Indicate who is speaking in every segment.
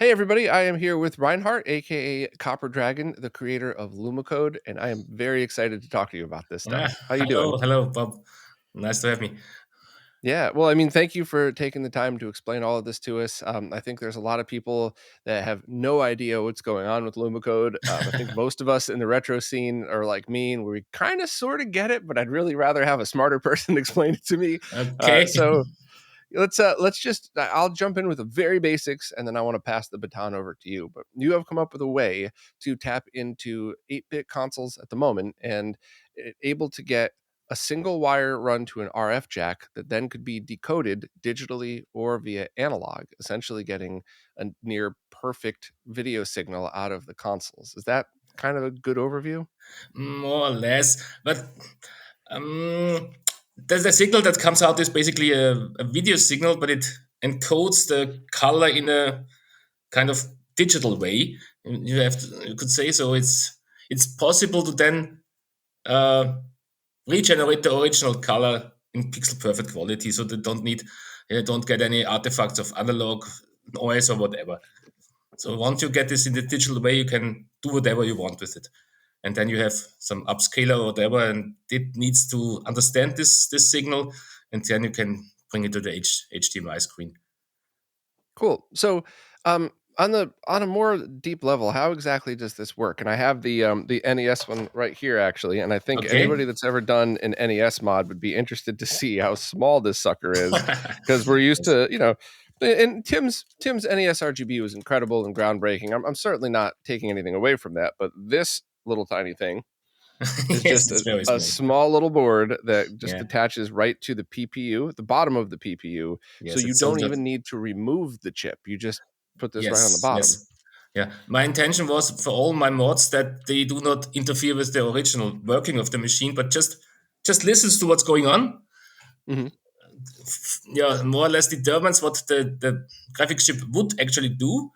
Speaker 1: Hey everybody, I am here with Reinhard, aka COPPERdragon, the creator of Lumacode, and I am very excited to talk to you about this stuff. How you doing?
Speaker 2: Hello, Bob. Nice to have me.
Speaker 1: Yeah, well, I mean, thank you for taking the time to explain all of this to us. I think there's a lot of people that have no idea what's going on with Lumacode. I think most of us in the retro scene are like me, and we kind of sort of get it, but I'd really rather have a smarter person explain it to me. Uh,
Speaker 2: Okay.
Speaker 1: so let's just I'll jump in with the very basics and then I want to pass the baton over to you. But you have come up with a way to tap into 8-bit consoles at the moment and able to get a single wire run to an RF jack that then could be decoded digitally or via analog, essentially getting a near perfect video signal out of the consoles. Is that kind of a good overview?
Speaker 2: More or less. But um, the signal that comes out is basically a video signal, but it encodes the color in a kind of digital way. You could say so. It's possible to then uh, regenerate the original color in pixel perfect quality, so they don't get any artifacts of analog noise or whatever. So once you get this in the digital way, you can do whatever you want with it. And then you have some upscaler or whatever, and it needs to understand this signal, and then you can bring it to the HDMI screen.
Speaker 1: Cool. So, on a more deep level, how exactly does this work? And I have the NES one right here actually, and I think
Speaker 2: Okay.
Speaker 1: anybody that's ever done an NES mod would be interested to see how small this sucker is, because we're used
Speaker 2: Yes.
Speaker 1: to, and Tim's NES RGB was incredible and groundbreaking. I'm certainly not taking anything away from that, but this little tiny thing is
Speaker 2: Yes,
Speaker 1: just
Speaker 2: it's very
Speaker 1: a
Speaker 2: small.
Speaker 1: small little board that just
Speaker 2: Yeah.
Speaker 1: attaches right to the PPU, the bottom of the PPU, so
Speaker 2: Yes,
Speaker 1: you
Speaker 2: it's
Speaker 1: don't
Speaker 2: soldered.
Speaker 1: even need to remove the chip. You just put this right on the
Speaker 2: Yes,
Speaker 1: bottom.
Speaker 2: yes. Yeah. My intention was for all my mods that they do not interfere with the original working of the machine, but just listens to what's going on.
Speaker 1: Mhm.
Speaker 2: Yeah, more or less determines what the graphics chip would actually do,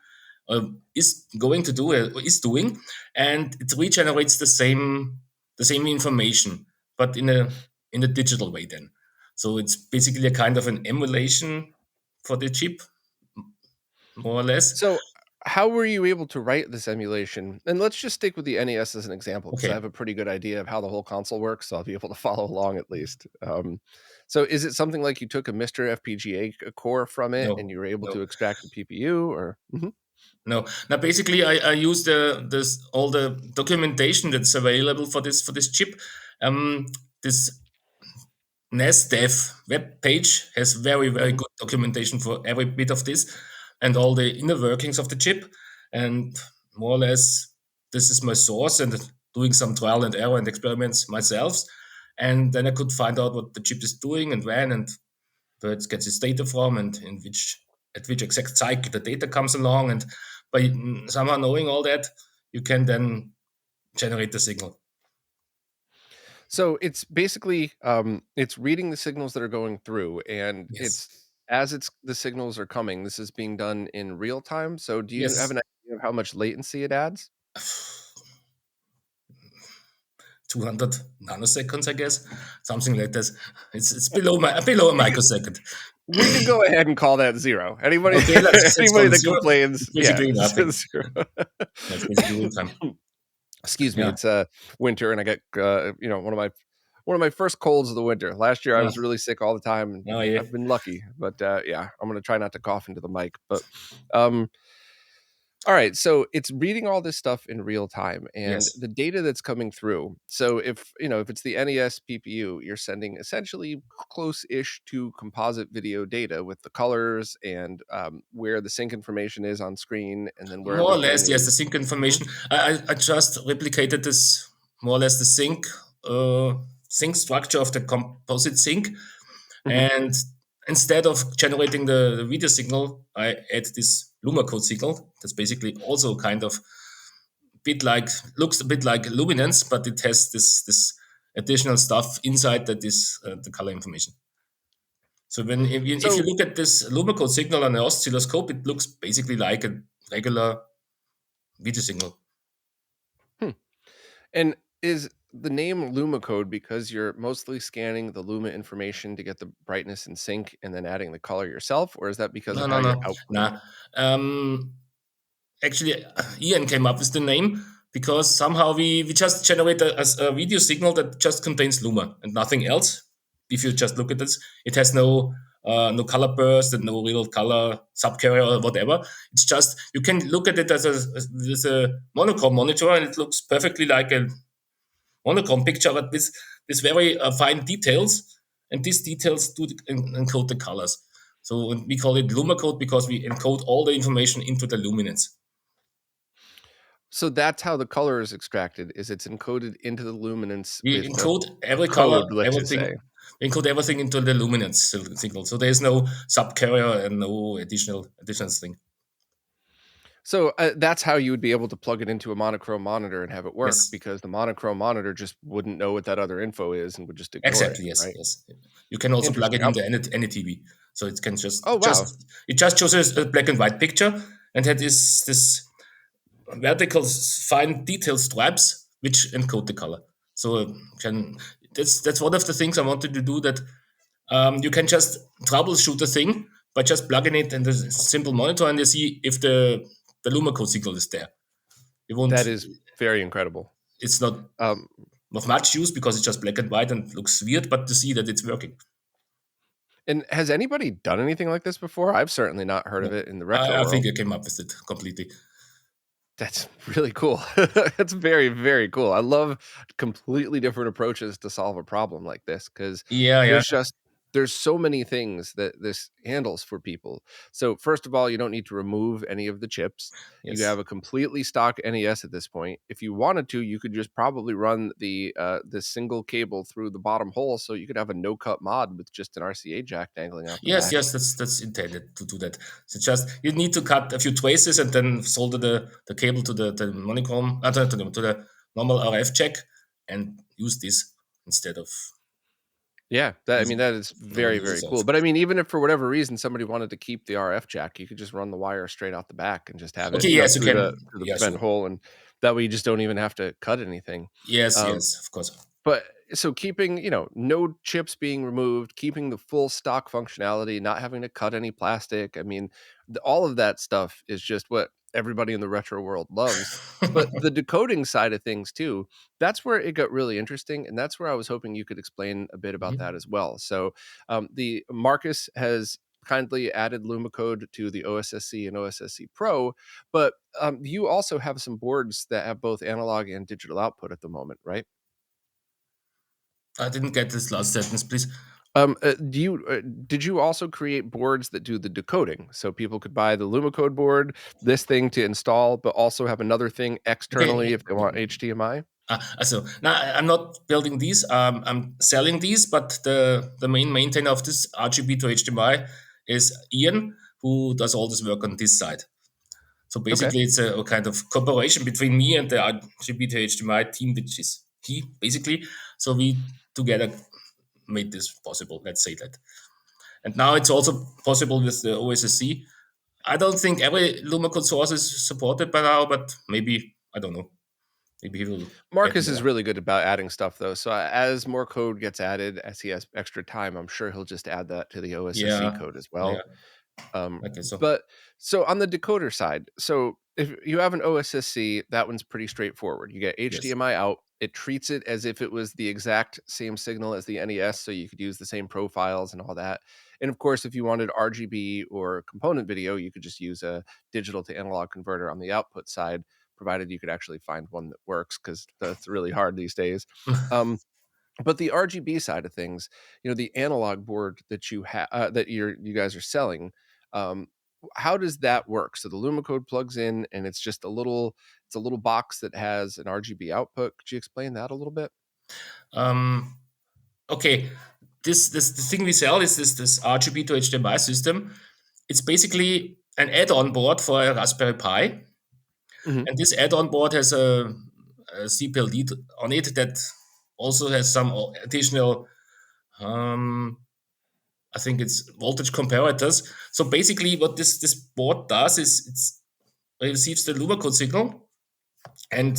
Speaker 2: is going to do, is doing, and it regenerates the same information, but in a digital way then. So it's basically a kind of an emulation for the chip, more or less.
Speaker 1: So, how were you able to write this emulation? And let's just stick with the NES as an example, because I
Speaker 2: Okay.
Speaker 1: have a pretty good idea of how the whole console works, so I'll be able to follow along at least. So is it something like you took a Mr. FPGA core from it and
Speaker 2: No,
Speaker 1: you were able
Speaker 2: no.
Speaker 1: to extract the PPU or Mhm.
Speaker 2: No. Now, basically, I use this all the documentation that's available for this chip. This NES Dev web page has very
Speaker 1: Mhm.
Speaker 2: good documentation for every bit of this and all the inner workings of the chip. And more or less, this is my source and doing some trial and error and experiments myself. And then I could find out what the chip is doing and when and where it gets its data from and at which exact cycle the data comes along. And by somehow knowing all that, you can then generate the signal.
Speaker 1: So it's basically it's reading the signals that are going through, and
Speaker 2: Yes.
Speaker 1: it's as it's the signals are coming, this is being done in real time. So do you have
Speaker 2: Yes.
Speaker 1: an idea of how much latency it adds?
Speaker 2: 200 nanoseconds, I guess, something like this. It's below a
Speaker 1: We could
Speaker 2: microsecond.
Speaker 1: we could go ahead and call that 0. Anybody
Speaker 2: Okay, let's call
Speaker 1: anybody
Speaker 2: it
Speaker 1: that
Speaker 2: zero. It's
Speaker 1: complains, yeah,
Speaker 2: basically nothing.
Speaker 1: 0.
Speaker 2: That's basically real time.
Speaker 1: Excuse me,
Speaker 2: Yeah.
Speaker 1: it's winter and I get one of my first colds of the winter. Last year I
Speaker 2: Ah,
Speaker 1: was really sick all the time and
Speaker 2: oh yeah.
Speaker 1: I've been lucky, but yeah, I'm going to try not to cough into the mic, but um all right, so it's reading all this stuff in real time and
Speaker 2: Yes.
Speaker 1: the data that's coming through. So if it's the NES PPU, you're sending essentially close-ish to composite video data with the colors and where the sync information is on screen, and then where
Speaker 2: More or
Speaker 1: everything
Speaker 2: less, yes. The
Speaker 1: is.
Speaker 2: sync
Speaker 1: Mhm,
Speaker 2: information. I just replicated this more or less the sync structure of the composite sync.
Speaker 1: mhm.
Speaker 2: And instead of generating the video signal, I add this Lumacode signal. That's basically also kind of bit like looks a bit like luminance, but it has this additional stuff inside that is the color information. So if you
Speaker 1: So,
Speaker 2: look at this Lumacode signal on an oscilloscope, it looks basically like a regular video signal.
Speaker 1: hmm, and is the name Luma code because you're mostly scanning the Luma information to get the brightness and sync and then adding the color yourself, or is that because
Speaker 2: No,
Speaker 1: of
Speaker 2: no,
Speaker 1: how you're
Speaker 2: no,
Speaker 1: outputting
Speaker 2: nah.
Speaker 1: it?
Speaker 2: actually Ian came up with the name because somehow we just generate a video signal that just contains Luma and nothing else. If you just look at this, it has no color burst and no real color subcarrier or whatever. It's just you can look at it as a monochrome monitor and it looks perfectly like a monochrome picture, but with very fine details, and these details do encode the colors. So we call it Lumacode because we encode all the information into the luminance.
Speaker 1: So that's how the color is extracted, is it's encoded into the luminance
Speaker 2: We
Speaker 1: with a
Speaker 2: encode every color,
Speaker 1: code, let's just say.
Speaker 2: everything. We encode everything into the luminance signal. So there is no subcarrier and no additional thing.
Speaker 1: So that's how you would be able to plug it into a monochrome monitor and have it work,
Speaker 2: Yes,
Speaker 1: because the monochrome monitor just wouldn't know what that other info is and would just ignore it,
Speaker 2: exactly. Yes,
Speaker 1: right?
Speaker 2: yes. You can also plug it
Speaker 1: Interesting.
Speaker 2: into any TV. So it can
Speaker 1: Oh, wow.
Speaker 2: it just shows a black and white picture and had this vertical fine detail stripes which encode the color. So can that's one of the things I wanted to do, that you can just troubleshoot the thing by just plugging it in the simple monitor and you see if the Luma code signal is there. You won't.
Speaker 1: That is very incredible.
Speaker 2: It's not
Speaker 1: Um,
Speaker 2: of much use because it's just black and white and looks weird, but to see that it's working.
Speaker 1: and has anybody done anything like this before? I've certainly not heard of
Speaker 2: No,
Speaker 1: it in the retro
Speaker 2: I think
Speaker 1: world.
Speaker 2: I came up with it completely.
Speaker 1: That's really cool. That's very, very cool. I love completely different approaches to solve a problem like this, because
Speaker 2: Yeah, yeah,
Speaker 1: there's just there's so many things that this handles for people. So first of all, you don't need to remove any of the chips. You
Speaker 2: yes.
Speaker 1: have a completely stock NES at this point. If you wanted to, you could just probably run the single cable through the bottom hole, so you could have a no cut mod with just an RCA jack dangling out the
Speaker 2: Yes,
Speaker 1: back.
Speaker 2: yes, that's intended to do that. So just you need to cut a few traces and then solder the cable to the monochrome to the normal RF jack and use this instead of
Speaker 1: Yeah, that I mean,
Speaker 2: using
Speaker 1: that is very,
Speaker 2: normal
Speaker 1: very
Speaker 2: laser, of
Speaker 1: cool. But I
Speaker 2: course.
Speaker 1: mean, even if for whatever reason somebody wanted to keep the RF jack, you could just run the wire straight out the back and just have it,
Speaker 2: Okay, yes, you
Speaker 1: through the
Speaker 2: can. Yeah,
Speaker 1: vent
Speaker 2: sure.
Speaker 1: hole, and that way you just don't even have to cut anything.
Speaker 2: Yes,
Speaker 1: Um,
Speaker 2: yes, of course.
Speaker 1: but so keeping, no chips being removed, keeping the full stock functionality, not having to cut any plastic. I mean, all of that stuff is just what everybody in the retro world loves. But the decoding side of things too, that's where it got really interesting, and that's where I was hoping you could explain a bit about that
Speaker 2: Mhm.
Speaker 1: as well. So, the Marcus has kindly added Lumacode to the OSSC and OSSC Pro, but you also have some boards that have both analog and digital output at the moment, right?
Speaker 2: I didn't get this last sentence, please.
Speaker 1: Did you also create boards that do the decoding, so people could buy the Lumacode board, this thing to install, but also have another thing externally
Speaker 2: Okay.
Speaker 1: if they want HDMI?
Speaker 2: So now I'm not building these. I'm selling these, but the main maintainer of this RGB to HDMI is Ian, who does all this work on this side. So
Speaker 1: Okay.
Speaker 2: basically, it's a kind of cooperation between me and the RGB to HDMI team, which is he basically. So we together made this possible. Let's say that. And now it's also possible with the OSSC. I don't think every Luma code source is supported by now, but maybe I don't know. Maybe he will get
Speaker 1: Marcus is
Speaker 2: more.
Speaker 1: really good about adding stuff though, so as more code gets added, as he has extra time, I'm sure he'll just add that to the OSSC
Speaker 2: Yeah,
Speaker 1: code as
Speaker 2: yeah.
Speaker 1: well.
Speaker 2: Okay, so
Speaker 1: But so on the decoder side, so if you have an OSSC, that one's pretty straightforward. You get
Speaker 2: yes.
Speaker 1: HDMI out, it treats it as if it was the exact same signal as the NES, so you could use the same profiles and all that. And of course, if you wanted RGB or component video, you could just use a digital to analog converter on the output side, provided you could actually find one that works, because that's really hard these days. Um, but the RGB side of things, the analog board that you guys are selling, um, how does that work? So the Lumacode plugs in, and it's a little box that has an RGB output. Could you explain that a little bit?
Speaker 2: um, okay. This the thing we sell is this RGB to HDMI system. It's basically an add-on board for a Raspberry Pi,
Speaker 1: Mhm.
Speaker 2: and this add-on board has a CPLD on it that also has some additional. Um, I think it's voltage comparators. So basically, what this board does is it receives the Luma code signal and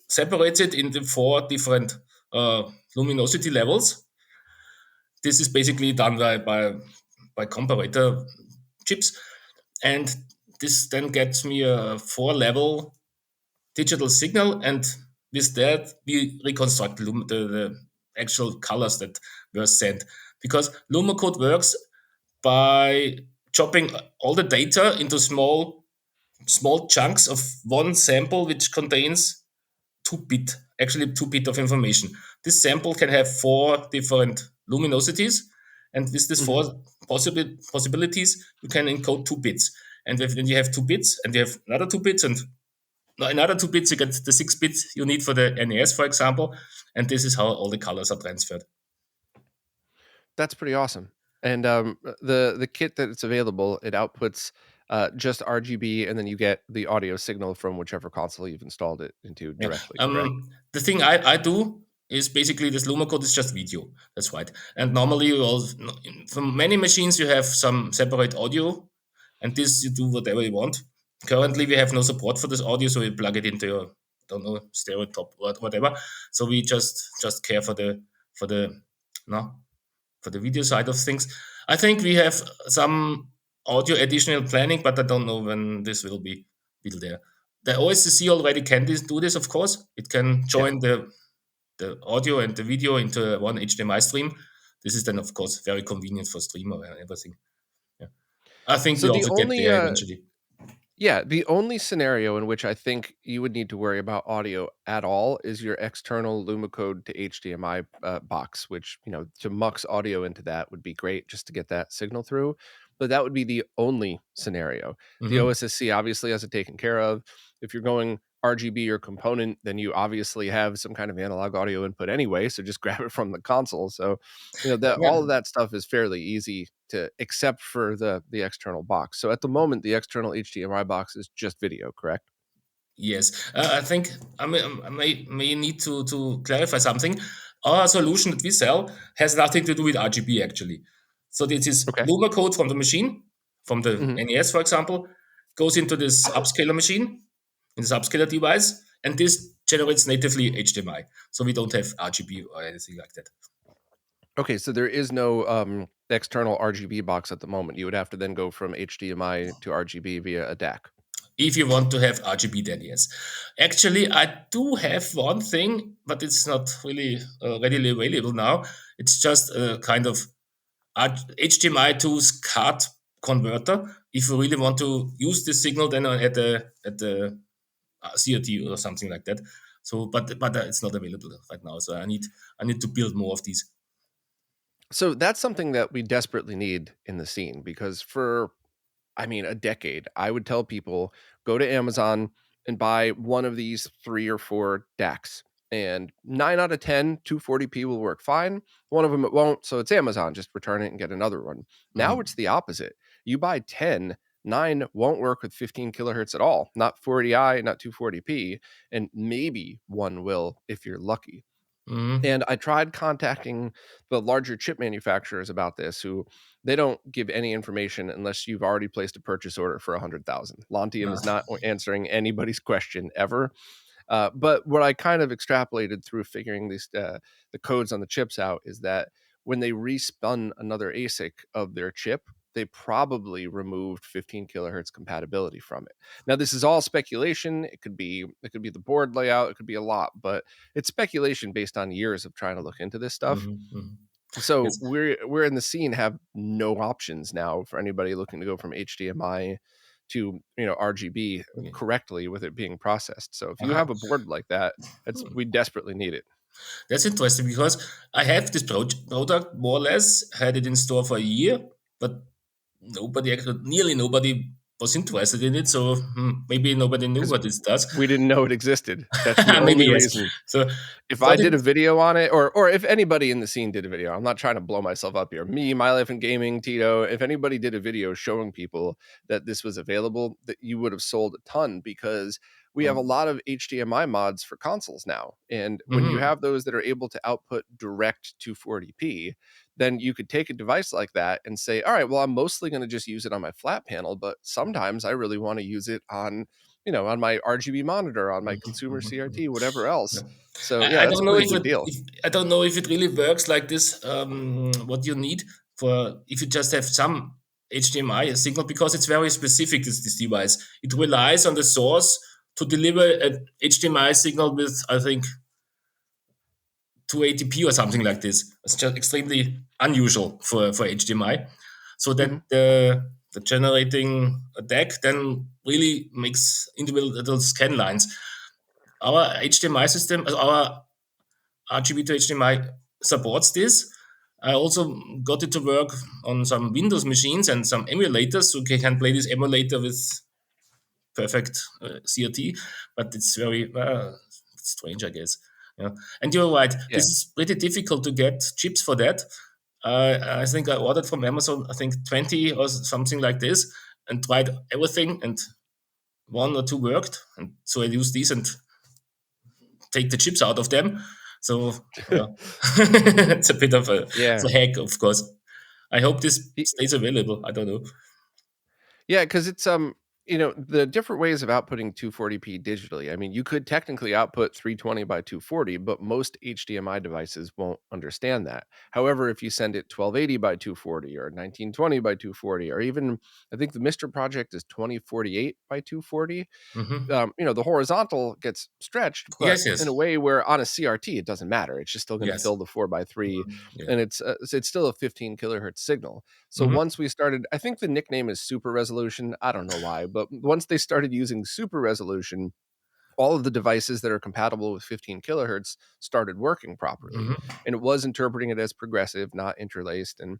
Speaker 2: separates it into four different luminosity levels. This is basically done by comparator chips, and this then gets me a 4 level digital signal, and with that we reconstruct the actual colors that were sent, because Lumacode works by chopping all the data into small chunks of one sample, which contains 2 bit, actually 2 bit of information. This sample can have 4 different luminosities, and with these
Speaker 1: Mhm.
Speaker 2: possibilities, you can encode 2 bits. And when you have 2 bits, and you have another 2 bits, and another 2 bits, you get the 6 bits you need for the NES, for example. And this is how all the colors are transferred.
Speaker 1: That's pretty awesome. And the kit that it's available, it outputs just RGB, and then you get the audio signal from whichever console you've installed it into
Speaker 2: Yeah.
Speaker 1: directly. Correct?
Speaker 2: The thing I do is basically this Luma code is just video. That's right. And normally, you also, for many machines, you have some separate audio, and this you do whatever you want. Currently, we have no support for this audio, so you plug it into your, don't know, stereo top or whatever. So we just care for the no for the video side of things. I think we have some audio additional planning, but I don't know when this will be built there. The OSCC already can do this, of course. It can
Speaker 1: Yeah.
Speaker 2: join the audio and the video into one HDMI stream. This is then, of course, very convenient for streamer and everything. Yeah. I think we
Speaker 1: So the
Speaker 2: also get
Speaker 1: only
Speaker 2: there eventually.
Speaker 1: Yeah, the only scenario in which I think you would need to worry about audio at all is your external Lumacode to HDMI box, which, to mux audio into that would be great just to get that signal through. But that would be the only scenario. The
Speaker 2: Hmm.
Speaker 1: OSSC obviously has it taken care of. If you're going RGB or component, then you obviously have some kind of analog audio input anyway. So just grab it from the console. So, that
Speaker 2: Yeah.
Speaker 1: all of that stuff is fairly easy to, except for the external box. So at the moment, the external HDMI box is just video, correct?
Speaker 2: Yes, I think I may need to clarify something. Our solution that we sell has nothing to do with RGB actually. So this is
Speaker 1: Okay.
Speaker 2: Luma code from the machine, from the
Speaker 1: Mhm.
Speaker 2: NES, for example, goes into this upscaler machine, in this upscaler device, and this generates natively HDMI. So we don't have RGB or anything like that.
Speaker 1: Okay, so there is no external RGB box at the moment. You would have to then go from HDMI to RGB via a DAC.
Speaker 2: If you want to have RGB, then yes. Actually, I do have one thing, but it's not really readily available now. It's just a kind of HDMI to SCART converter. If you really want to use this signal, then at the CRT or something like that. So, but it's not available right now. So I need to build more of these.
Speaker 1: So that's something that we desperately need in the scene because for a decade, I would tell people go to Amazon and buy one of these 3 or 4 DACs. And 9 out of 10, 240p will work fine. One of them it won't, so it's Amazon, just return it and get another one. Now it's
Speaker 2: Mhm.
Speaker 1: the opposite. You buy 10, 9 won't work with 15 kilohertz at all. Not 40i, not 240p, and maybe one will if you're lucky.
Speaker 2: Mhm.
Speaker 1: And I tried contacting the larger chip manufacturers about this, who they don't give any information unless you've already placed a purchase order for 100,000. Lontium is not answering anybody's question ever. But what I kind of extrapolated through figuring the codes on the chips out is that when they respun another ASIC of their chip, they probably removed 15 kilohertz compatibility from it. Now, this is all speculation. It could be the board layout. It could be a lot, but it's speculation based on years of trying to look into this stuff.
Speaker 2: Mhm. Mhm.
Speaker 1: So
Speaker 2: Yes.
Speaker 1: we're in the scene have no options now for anybody looking to go from HDMI to RGB
Speaker 2: Okay.
Speaker 1: correctly with it being processed. So if you
Speaker 2: Uh-huh.
Speaker 1: have a board like that, we desperately need it.
Speaker 2: That's interesting because I have this product more or less, had it in store for a year, but nearly nobody was interested in it. So maybe nobody knew
Speaker 1: Because
Speaker 2: what it does.
Speaker 1: we didn't know it existed. That's the
Speaker 2: Maybe
Speaker 1: only
Speaker 2: yes.
Speaker 1: reason.
Speaker 2: So
Speaker 1: If I
Speaker 2: what it
Speaker 1: did a video on it, or if anybody in the scene did a video, I'm not trying to blow myself up here. Me, My Life in Gaming, Tito, if anybody did a video showing people that this was available, that you would have sold a ton because we have a lot of HDMI mods for consoles now. And when you
Speaker 2: Mhm.
Speaker 1: have those that are able to output direct 240p, then you could take a device like that and say, all right, well, I'm mostly going to just use it on my flat panel, but sometimes I really want to use it on my RGB monitor, on my consumer
Speaker 2: Mhm. Mhm.
Speaker 1: CRT, whatever
Speaker 2: Yeah.
Speaker 1: else. So yeah,
Speaker 2: I
Speaker 1: that's a
Speaker 2: don't know
Speaker 1: pretty
Speaker 2: if
Speaker 1: big deal.
Speaker 2: I don't know if it really works like this. What you need for if you just have some. HDMI signal because it's very specific. This device, it relies on the source to deliver an HDMI signal with, I think, 280p or something like this. It's just extremely unusual for HDMI. So
Speaker 1: Hmm.
Speaker 2: that the generating deck then really makes individual scan lines. Our HDMI system, our RGB to HDMI supports this. I also got it to work on some Windows machines and some emulators, so you can play this emulator with perfect CRT, but it's very strange, I guess. Yeah. And you're right, this
Speaker 1: Yeah.
Speaker 2: is pretty difficult to get chips for that. I think I ordered from Amazon, I think 20 or something like this, and tried everything, and one or two worked. And so I used these and take the chips out of them. So it's a bit of
Speaker 1: Yeah.
Speaker 2: a hack, of course. I hope this stays available. I don't know.
Speaker 1: Yeah, because it's the different ways of outputting 240p digitally. I mean, you could technically output 320 by 240, but most HDMI devices won't understand that. However, if you send it 1280 by 240 or 1920 by 240, or even I think the Mister project is 2048 by 240,
Speaker 2: Hmm.
Speaker 1: the horizontal gets stretched, but
Speaker 2: Yes,
Speaker 1: in a
Speaker 2: yes,
Speaker 1: way where on a CRT it doesn't matter. It's just still going to
Speaker 2: yes.
Speaker 1: fill the 4 by 3,
Speaker 2: Yeah.
Speaker 1: and it's still a 15 kilohertz signal. So
Speaker 2: Hmm.
Speaker 1: once we started, I think the nickname is super resolution. I don't know why, but once they started using super resolution, all of the devices that are compatible with 15 kilohertz started working properly,
Speaker 2: Hmm.
Speaker 1: and it was interpreting it as progressive, not interlaced. And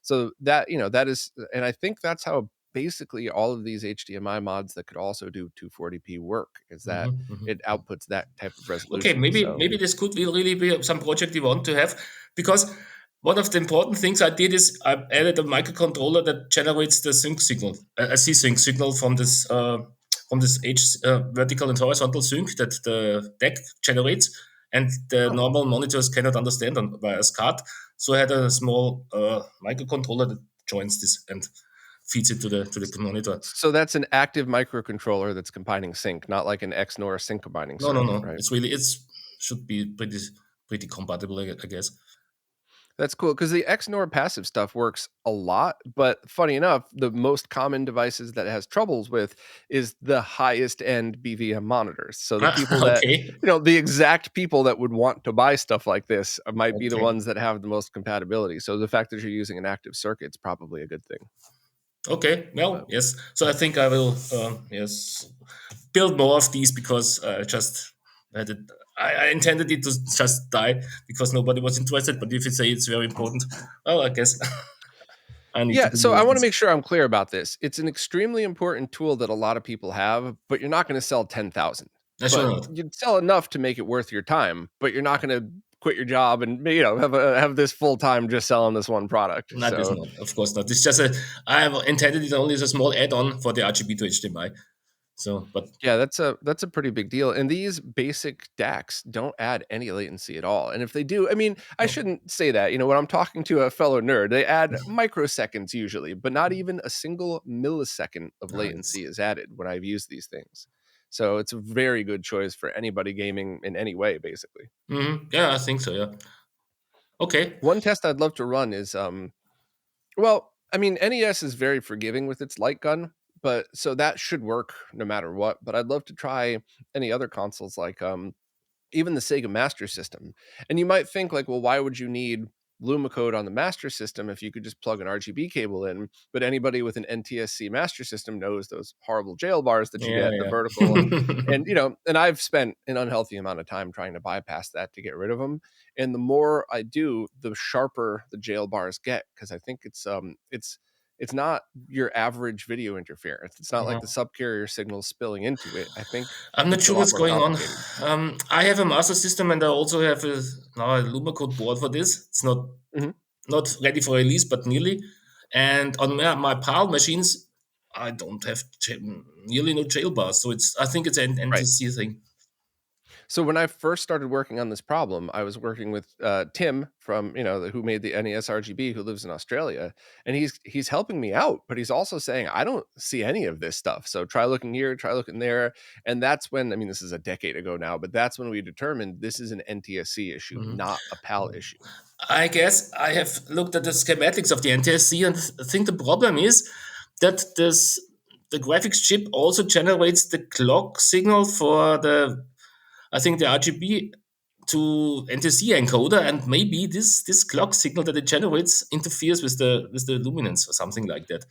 Speaker 1: so that is, and I think that's how basically all of these HDMI mods that could also do 240p work, is that
Speaker 2: Hmm. Hmm.
Speaker 1: it outputs that type of
Speaker 2: Okay,
Speaker 1: resolution.
Speaker 2: maybe
Speaker 1: So
Speaker 2: this could really be some project you want to have, because one of the important things I did is I added a microcontroller that generates the sync signal, a C-sync signal from this vertical and horizontal sync that the deck generates, and the
Speaker 1: oh,
Speaker 2: normal monitors cannot understand on via SCART. So I had a small microcontroller that joins this and feeds it to the monitor.
Speaker 1: so that's an active microcontroller that's combining sync, not like an XNOR sync combining
Speaker 2: No, no,
Speaker 1: circuit,
Speaker 2: no.
Speaker 1: right?
Speaker 2: It's should be pretty compatible, I guess.
Speaker 1: That's cool because the XNOR passive stuff works a lot, but funny enough, the most common devices that it has troubles with is the highest end BVM monitors. So the people that,
Speaker 2: Okay.
Speaker 1: the exact people that would want to buy stuff like this might be the
Speaker 2: Okay.
Speaker 1: ones that have the most compatibility. So the fact that you're using an active circuit is probably a good thing.
Speaker 2: Okay.
Speaker 1: But
Speaker 2: Well, yes. So I think I will, yes, build more of these because just had it. I intended it to just die because nobody was interested. But if you say it's very important, well, I guess I need to
Speaker 1: yeah,
Speaker 2: do
Speaker 1: so
Speaker 2: more
Speaker 1: I
Speaker 2: of
Speaker 1: want to
Speaker 2: this.
Speaker 1: make sure I'm clear about this. It's an extremely important tool that a lot of people have, but you're not going to sell 10,000.
Speaker 2: I sure
Speaker 1: But
Speaker 2: not.
Speaker 1: you'd sell enough to make it worth your time, but you're not going to quit your job and have this full time just selling this one product.
Speaker 2: Not this
Speaker 1: So,
Speaker 2: not. Of course not. It's just a. I have intended it only as a small add-on for the RGB to HDMI. So, but
Speaker 1: yeah, that's a pretty big deal. And these basic DACs don't add any latency at all. And if they do, I mean, I
Speaker 2: no,
Speaker 1: shouldn't say that. When I'm talking to a fellow nerd, they add microseconds usually, but not even a single millisecond of
Speaker 2: it's.
Speaker 1: latency is added when I've used these things. So it's a very good choice for anybody gaming in any way, basically.
Speaker 2: Yeah, I think so. Yeah. Okay.
Speaker 1: One test I'd love to run is well, I mean, NES is very forgiving with its light gun, but so that should work no matter what. But I'd love to try any other consoles like even the Sega Master System. And you might think like, well, why would you need Lumacode on the Master System if you could just plug an RGB cable in? But anybody with an NTSC Master System knows those horrible jailbars that you
Speaker 2: Yeah,
Speaker 1: get, the vertical,
Speaker 2: yeah.
Speaker 1: and I've spent an unhealthy amount of time trying to bypass that to get rid of them. And the more I do, the sharper the jail bars get, because I think it's not your average video interference. It's not like the subcarrier signal spilling into it. I think
Speaker 2: I'm not
Speaker 1: it's a
Speaker 2: sure
Speaker 1: lot
Speaker 2: what's
Speaker 1: more
Speaker 2: going on.
Speaker 1: complicated.
Speaker 2: I have a master system and I also have now a Lumacode board for this. It's
Speaker 1: Mhm.
Speaker 2: not ready for release, but nearly. And on my PAL machines, I don't have nearly no jailbars. So I think it's an
Speaker 1: Right.
Speaker 2: NTC thing.
Speaker 1: So when I first started working on this problem, I was working with Tim from who made the NES RGB, who lives in Australia, and he's helping me out, but he's also saying I don't see any of this stuff. So try looking here, try looking there, and that's when, I mean, this is a decade ago now, but that's when we determined this is an NTSC issue,
Speaker 2: Mhm.
Speaker 1: not a PAL issue.
Speaker 2: I guess I have looked at the schematics of the NTSC and think the problem is that the graphics chip also generates the clock signal for the, I think, the RGB to NTSC encoder, and maybe this clock signal that it generates interferes with the luminance or something like that.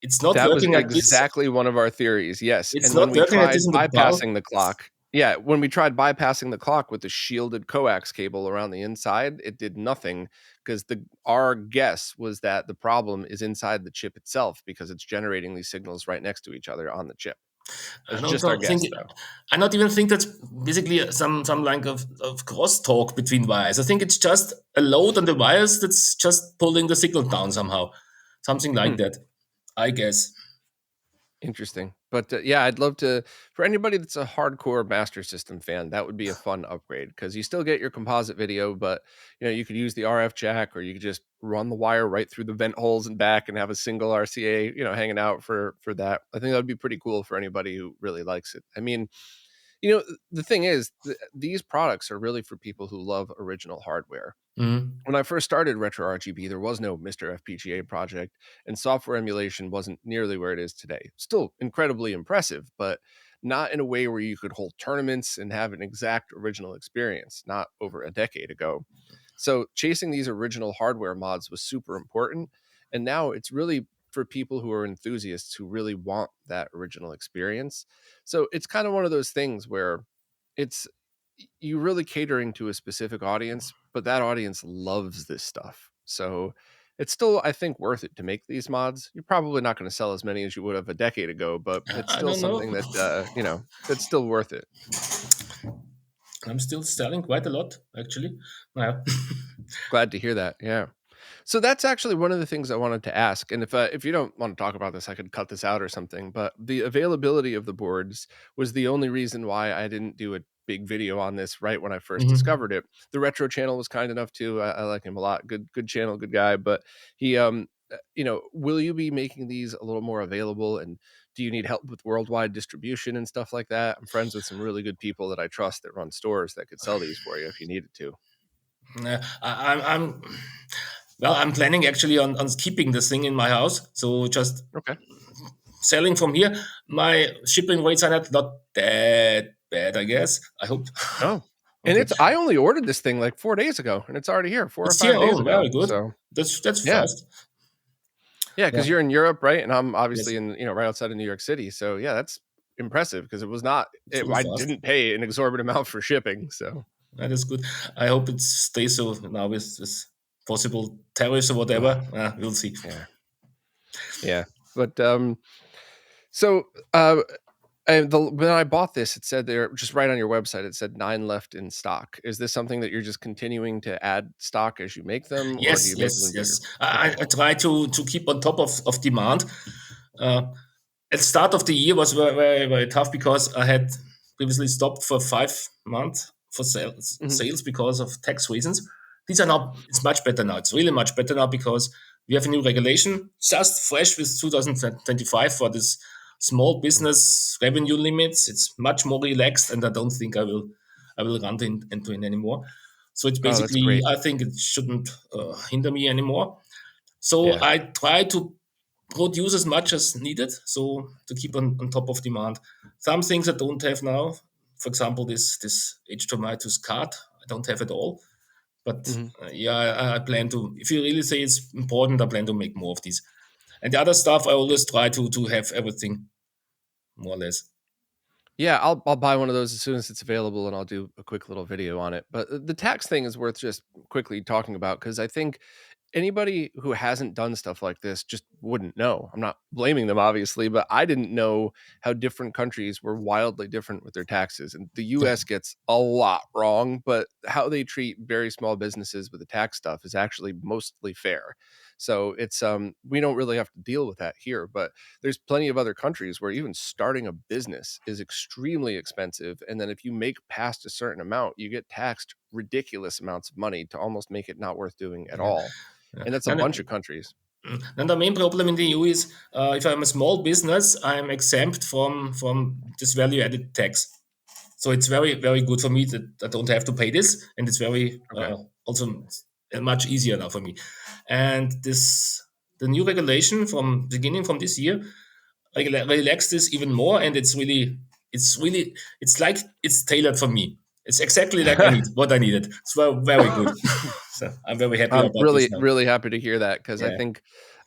Speaker 2: It's not
Speaker 1: That was
Speaker 2: working like this.
Speaker 1: exactly one of our theories, yes,
Speaker 2: It's
Speaker 1: and when
Speaker 2: not
Speaker 1: we
Speaker 2: working like this
Speaker 1: tried
Speaker 2: in the PAL.
Speaker 1: bypassing the clock yeah, when we tried bypassing the clock with the shielded coax cable around the inside, it did nothing because the our guess was that the problem is inside the chip itself because it's generating these signals right next to each other on the chip.
Speaker 2: I
Speaker 1: That's
Speaker 2: don't
Speaker 1: just our
Speaker 2: know, think
Speaker 1: guess, though.
Speaker 2: I not even think that's basically some like of crosstalk between wires. I think it's just a load on the wires that's just pulling the signal down somehow, something like
Speaker 1: Hmm.
Speaker 2: that. I guess.
Speaker 1: Interesting. But, yeah, I'd love to for anybody that's a hardcore Master System fan, that would be a fun upgrade because you still get your composite video, but, you could use the RF jack or you could just run the wire right through the vent holes and back and have a single RCA, hanging out for that. I think that would be pretty cool for anybody who really likes it. I mean, the thing is, these products are really for people who love original hardware.
Speaker 2: Mhm.
Speaker 1: When I first started RetroRGB, there was no Mr. FPGA project, and software emulation wasn't nearly where it is today. Still incredibly impressive, but not in a way where you could hold tournaments and have an exact original experience, not over a decade ago. So, chasing these original hardware mods was super important. And now it's really for people who are enthusiasts who really want that original experience. So, it's kind of one of those things where it's you really catering to a specific audience, but that audience loves this stuff. So it's still, I think, worth it to make these mods. You're probably not going to sell as many as you would have a decade ago, but it's
Speaker 2: I
Speaker 1: still
Speaker 2: don't know.
Speaker 1: something that that's still worth it.
Speaker 2: I'm still selling quite a lot, actually. Yeah.
Speaker 1: Glad to hear that. Yeah. So that's actually one of the things I wanted to ask. And if you don't want to talk about this, I could cut this out or something. But the availability of the boards was the only reason why I didn't do a big video on this right when I first
Speaker 2: Mhm.
Speaker 1: discovered it. The retro channel was kind enough to. I like him a lot. Good channel, good guy. But he will you be making these a little more available? And do you need help with worldwide distribution and stuff like that? I'm friends with some really good people that I trust that run stores that could sell these for you if you needed to.
Speaker 2: I'm well. I'm planning actually on keeping this thing in my house. So just
Speaker 1: Okay.
Speaker 2: selling from here. My shipping rates are not that bad, I guess. I hope.
Speaker 1: Oh, and
Speaker 2: Okay,
Speaker 1: I only ordered this thing like 4 days ago, and it's already here 4 or
Speaker 2: it's here.
Speaker 1: 5 days
Speaker 2: Oh,
Speaker 1: ago.
Speaker 2: very good.
Speaker 1: So,
Speaker 2: That's
Speaker 1: yeah.
Speaker 2: fast.
Speaker 1: Yeah,
Speaker 2: Yeah.
Speaker 1: because 'cause you're in Europe, right? And I'm
Speaker 2: Yes.
Speaker 1: obviously right outside of New York City. So, yeah, that's impressive because it was not
Speaker 2: It's really
Speaker 1: I
Speaker 2: fast.
Speaker 1: didn't pay an exorbitant amount for shipping, so
Speaker 2: That is good. I hope it stays so now with possible tariffs or
Speaker 1: ugh,
Speaker 2: whatever. We'll see.
Speaker 1: yeah, yeah. But, so, and when I bought this, it said there just right on your website, it said 9 left in stock. Is this something that you're just continuing to add stock as you make them, or do
Speaker 2: Yes,
Speaker 1: you make them
Speaker 2: yes,
Speaker 1: in bigger
Speaker 2: yes.
Speaker 1: okay.
Speaker 2: I try to keep on top of demand. Uh, at the start of the year was very tough because I had previously stopped for 5 months for
Speaker 1: Mhm.
Speaker 2: sales because of tax reasons. These are now, it's much better now. It's really much better now because we have a new regulation just fresh with 2025 for this small
Speaker 1: Mhm.
Speaker 2: business revenue limits. It's much more relaxed, and I don't think I will run into it anymore. So it's
Speaker 1: Oh, that's
Speaker 2: basically,
Speaker 1: great.
Speaker 2: I think it shouldn't hinder me anymore. So
Speaker 1: Yeah.
Speaker 2: I try to produce as much as needed, so to keep on top of demand. Some things I don't have now, for example, this HDMI to SCART, I don't have at all. But
Speaker 1: Mhm.
Speaker 2: yeah, I plan to. If you really say it's important, I plan to make more of these. And the other stuff, I always try to have everything more or less.
Speaker 1: Yeah, I'll buy one of those as soon as it's available, and I'll do a quick little video on it. But the tax thing is worth just quickly talking about because I think anybody who hasn't done stuff like this just wouldn't know. I'm not blaming them, obviously, but I didn't know how different countries were wildly different with their taxes. And the
Speaker 2: Yeah.
Speaker 1: US gets a lot wrong, but how they treat very small businesses with the tax stuff is actually mostly fair. So it's we don't really have to deal with that here, but there's plenty of other countries where even starting a business is extremely expensive, and then if you make past a certain amount, you get taxed ridiculous amounts of money to almost make it not worth doing at
Speaker 2: Yeah.
Speaker 1: all.
Speaker 2: Yeah.
Speaker 1: And that's a
Speaker 2: And,
Speaker 1: bunch of countries.
Speaker 2: and the main problem in the EU is if I'm a small business, I'm exempt from this value added tax. So it's very very good for me that I don't have to pay this, and it's very
Speaker 1: Okay.
Speaker 2: also much easier now for me. And this the new regulation from beginning from this year relax this even more, and it's like it's tailored for me. It's exactly like I need what I needed. It's very very good. So I'm very happy
Speaker 1: I'm
Speaker 2: about this
Speaker 1: really,
Speaker 2: now.
Speaker 1: really happy to hear that because
Speaker 2: Yeah.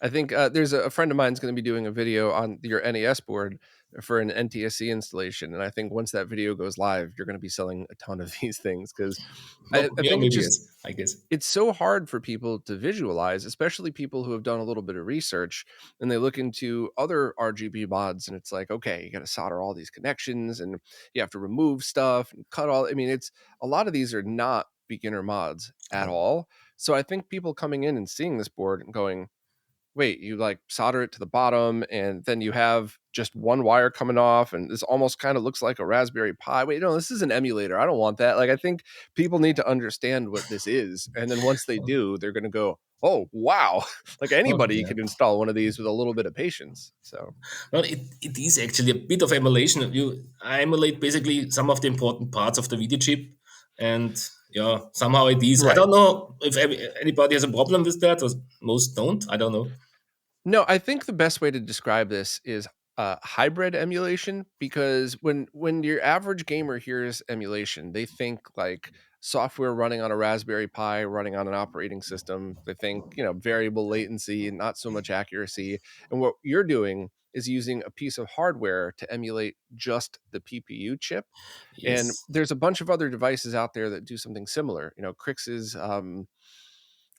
Speaker 1: I think there's a friend of mine's going to be doing a video on your NES board for an NTSC installation, and I think once that video goes live, you're going to be selling a ton of these things because I
Speaker 2: Yeah,
Speaker 1: think it's
Speaker 2: maybe
Speaker 1: just
Speaker 2: yes, I guess.
Speaker 1: it's so hard for people to visualize, especially people who have done a little bit of research and they look into other RGB mods and it's like, okay, you got to solder all these connections and you have to remove stuff and cut all. I mean, it's a lot of these are not beginner mods at
Speaker 2: Oh,
Speaker 1: all. So I think people coming in and seeing this board and going, wait, you like solder it to the bottom and then you have just one wire coming off and this almost kind of looks like a Raspberry Pi. Wait, no, this is an emulator. I don't want that. Like, I think people need to understand what this is. And then once they do, they're going to go, oh, wow. Like
Speaker 2: oh,
Speaker 1: anybody
Speaker 2: yeah.
Speaker 1: can install one of these with a little bit of patience. So,
Speaker 2: Well, it is actually a bit of emulation. I emulate basically some of the important parts of the video chip, and yeah, somehow it is. I
Speaker 1: right.
Speaker 2: don't know if anybody has a problem with that, or most don't. I don't know.
Speaker 1: No, I think the best way to describe this is hybrid emulation because when your average gamer hears emulation, they think like software running on a Raspberry Pi, running on an operating system. They think, variable latency and not so much accuracy. And what you're doing is using a piece of hardware to emulate just the PPU chip. And
Speaker 2: Yes.
Speaker 1: there's a bunch of other devices out there that do something similar. Crix's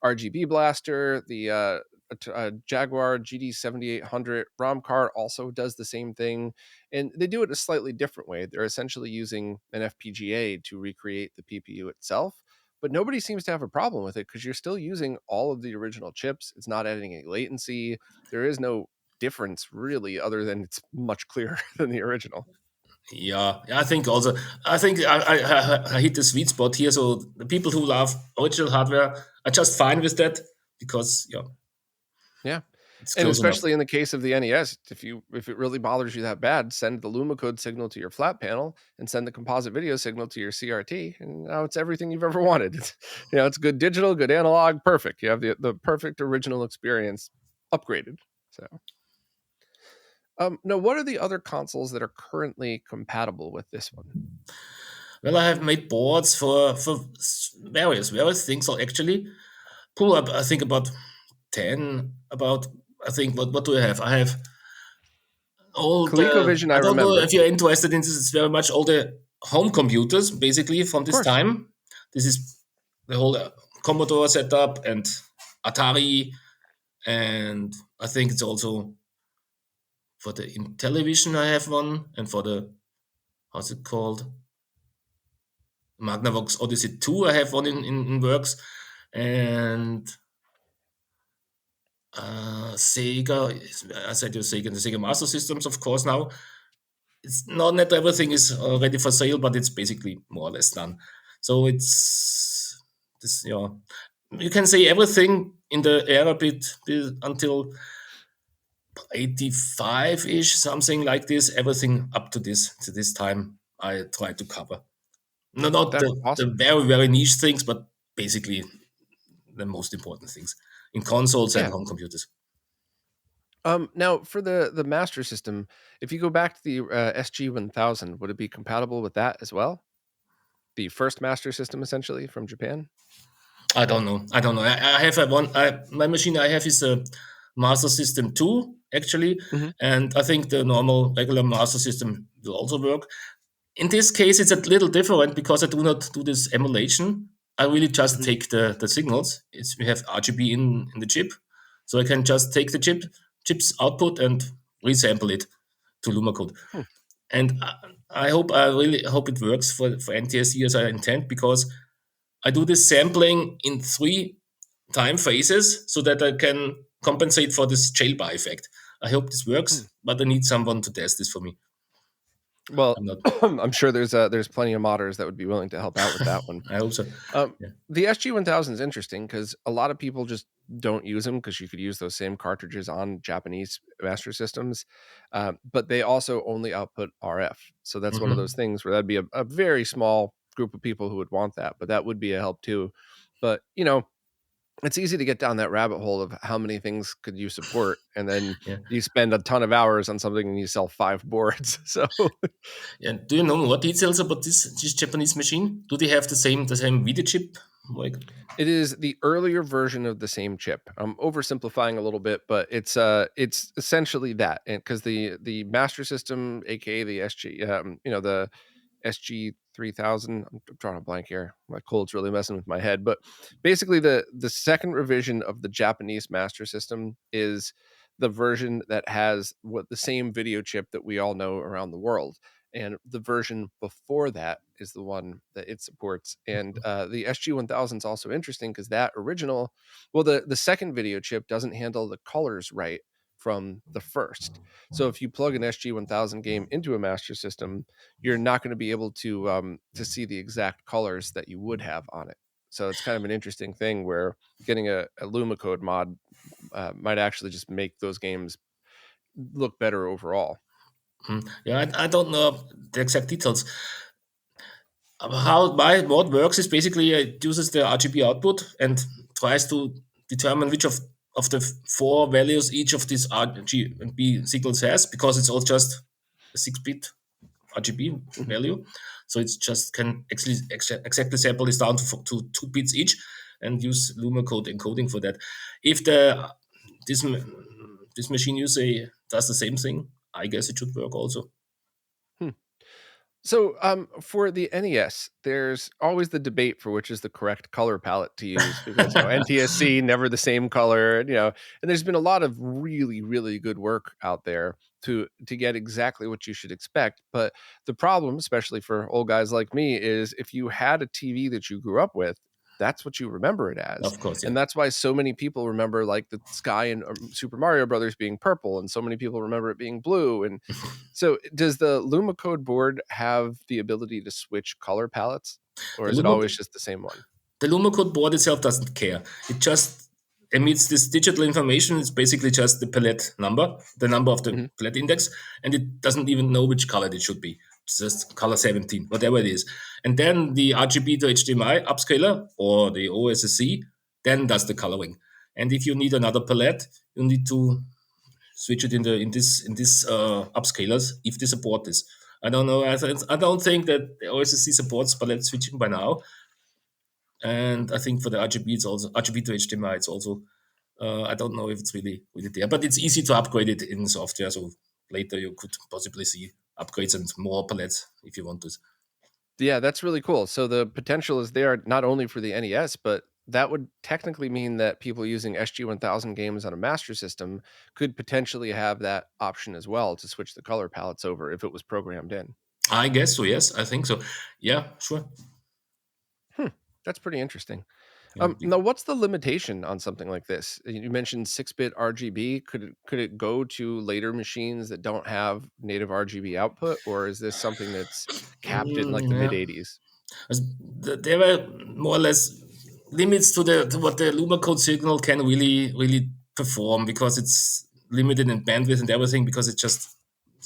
Speaker 1: RGB blaster, the Jaguar GD7800 ROM card also does the same thing, and they do it a slightly different way. They're essentially using an FPGA to recreate the PPU itself, but nobody seems to have a problem with it because you're still using all of the original chips. It's not adding any latency. There is no difference really, other than it's much clearer than the original.
Speaker 2: Yeah, I think also. I think I hit the sweet spot here. So the people who love original hardware are just fine with that because yeah,
Speaker 1: Yeah.
Speaker 2: it's
Speaker 1: And
Speaker 2: close enough.
Speaker 1: especially in the case of the NES, if it really bothers you that bad, send the Lumacode signal to your flat panel and send the composite video signal to your CRT, and now it's everything you've ever wanted. It's good digital, good analog, perfect. You have the perfect original experience upgraded. So, now what are the other consoles that are currently compatible with this one?
Speaker 2: Well, I have made boards for various things. So actually, pull up. I think about 10. About I think what do I have? I have all the.
Speaker 1: ColecoVision, I
Speaker 2: I don't know
Speaker 1: remember.
Speaker 2: if you're interested in this. It's very much all the home computers basically from
Speaker 1: Of
Speaker 2: this
Speaker 1: course.
Speaker 2: time. This is the whole Commodore setup and Atari, and I think it's also for the in television I have one, and for the how's it called Magnavox Odyssey 2 I have one in works, and Sega. I said you Sega, the Sega Master Systems, of course. Now it's not everything is ready for sale, but it's basically more or less done. So it's this, you can say everything in the era bit until 85 ish, something like this. Everything up to this time, I try to cover. No, not
Speaker 1: That's
Speaker 2: the
Speaker 1: awesome.
Speaker 2: very very niche things, but basically the most important things in consoles and
Speaker 1: Yeah.
Speaker 2: home computers.
Speaker 1: Now for the Master System, if you go back to the SG-1000, would it be compatible with that as well? The first Master System, essentially from Japan.
Speaker 2: I don't know. I don't know. I have a one. My machine I have is a Master System 2 actually,
Speaker 1: Hmm.
Speaker 2: and I think the normal regular Master System will also work. In this case, it's a little different because I do not do this emulation. I really just
Speaker 1: Hmm.
Speaker 2: take the signals. We have RGB in the chip, so I can just take the chip's output and resample it to Lumacode.
Speaker 1: Hmm.
Speaker 2: And I really hope it works for NTSC as I intend because I do this sampling in three time phases so that I can compensate for this jailbar effect. I hope this
Speaker 1: Hmm.
Speaker 2: works, but I need someone to test this for me.
Speaker 1: Well,
Speaker 2: I'm not.
Speaker 1: I'm sure there's plenty of modders that would be willing to help out with that one.
Speaker 2: I hope so.
Speaker 1: Um,
Speaker 2: Yeah.
Speaker 1: the SG-1000 is interesting because a lot of people just don't use them because you could use those same cartridges on Japanese master systems, but they also only output RF. So that's one of those
Speaker 2: Hmm.
Speaker 1: things where that'd be a very small group of people who would want that, but that would be a help too. But it's easy to get down that rabbit hole of how many things could you support, and then
Speaker 2: Yeah.
Speaker 1: you spend a ton of hours on something and you sell 5 boards. So
Speaker 2: Yeah. Do you know more details about this Japanese machine? Do they have the same video chip? Like,
Speaker 1: it is the earlier version of the same chip. I'm oversimplifying a little bit, but it's essentially that. And because the master system, aka the SG, the SG 3000. I'm drawing a blank here. My cold's really messing with my head. But basically, the second revision of the Japanese master system is the version that has what the same video chip that we all know around the world. And the version before that is the one that it supports. And the SG-1000 is also interesting because that original, well, the second video chip doesn't handle the colors right from the first. So if you plug an SG-1000 game into a master system, you're not going to be able to see the exact colors that you would have on it. So it's kind of an interesting thing where getting a Lumacode mod might actually just make those games look better overall.
Speaker 2: yeah, I don't know the exact details. How my mod works is basically it uses the RGB output and tries to determine which of the four values each of these RGB signals has, because it's all just a 6-bit RGB
Speaker 1: Mhm.
Speaker 2: value. So it's just can actually exactly sample this down to 2 bits each and use Luma code encoding for that. If this this machine you say does the same thing, I guess it should work also.
Speaker 1: Hmm. So, for the NES, there's always the debate for which is the correct color palette to use because, NTSC never the same color, and there's been a lot of really, really good work out there to get exactly what you should expect. But the problem, especially for old guys like me, is if you had a TV that you grew up with, that's what you remember it as.
Speaker 2: Of course, yeah.
Speaker 1: And that's why so many people remember like the sky in Super Mario Brothers being purple, and so many people remember it being blue. And so, does the Luma code board have the ability to switch color palettes, or
Speaker 2: The
Speaker 1: is it
Speaker 2: Luma
Speaker 1: always just the same one?
Speaker 2: the Lumacode board itself doesn't care. It just emits this digital information. It's basically just the palette number, the number of the
Speaker 1: Mhm.
Speaker 2: palette index, and it doesn't even know which color it should be. It's just color 17, whatever it is. And then the RGB to HDMI upscaler or the OSSC then does the coloring. And if you need another palette, you need to switch it in this upscalers if they support this. I don't know. I don't think that the OSSC supports palette switching by now, and I think for the RGB, it's also RGB to HDMI. It's also I don't know if it's really there, but it's easy to upgrade it in software. So later you could possibly see upgrades and more palettes if you want to.
Speaker 1: Yeah, that's really cool. So the potential is there not only for the NES, but that would technically mean that people using SG-1000 games on a master system could potentially have that option as well to switch the color palettes over if it was programmed in.
Speaker 2: I guess so. Yes, I think so. Yeah, sure.
Speaker 1: Hmm, that's pretty interesting.
Speaker 2: Yeah.
Speaker 1: Now, what's the limitation on something like this? You mentioned 6-bit RGB. Could it go to later machines that don't have native RGB output, or is this something that's capped in like the mid
Speaker 2: Yeah.
Speaker 1: '80s?
Speaker 2: There were more or less limits to what the Luma code signal can really perform, because it's limited in bandwidth and everything, because it's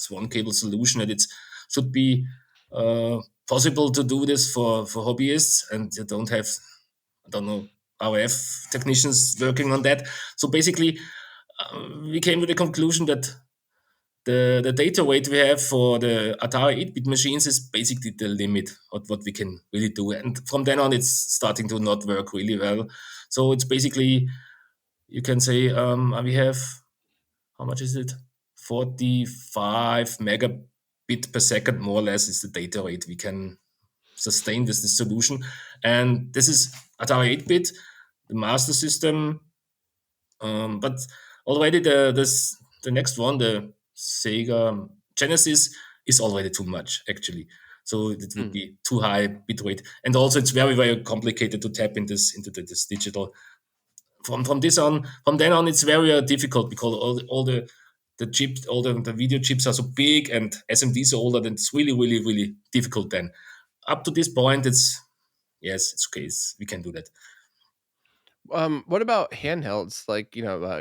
Speaker 2: one cable solution, and it should be uh, possible to do this for hobbyists, and you don't have, I don't know, RF technicians working on that. So basically, we came to the conclusion that the data rate we have for the Atari 8-bit machines is basically the limit of what we can really do. And from then on, it's starting to not work really well. So it's basically, you can say, we have, how much is it? 45 megabit per second, more or less, is the data rate we can sustain this solution. And this is Atari 8-bit, the master system. But already the next one, the Sega Genesis, is already too much actually. So it would
Speaker 1: Mm.
Speaker 2: be too high bitrate, and also it's very complicated to tap in this into this digital from then on, it's very difficult because all the chips, the video chips are so big and SMDs are older, and it's really, really, really difficult then. Up to this point, it's okay. We can do that.
Speaker 1: What about handhelds like,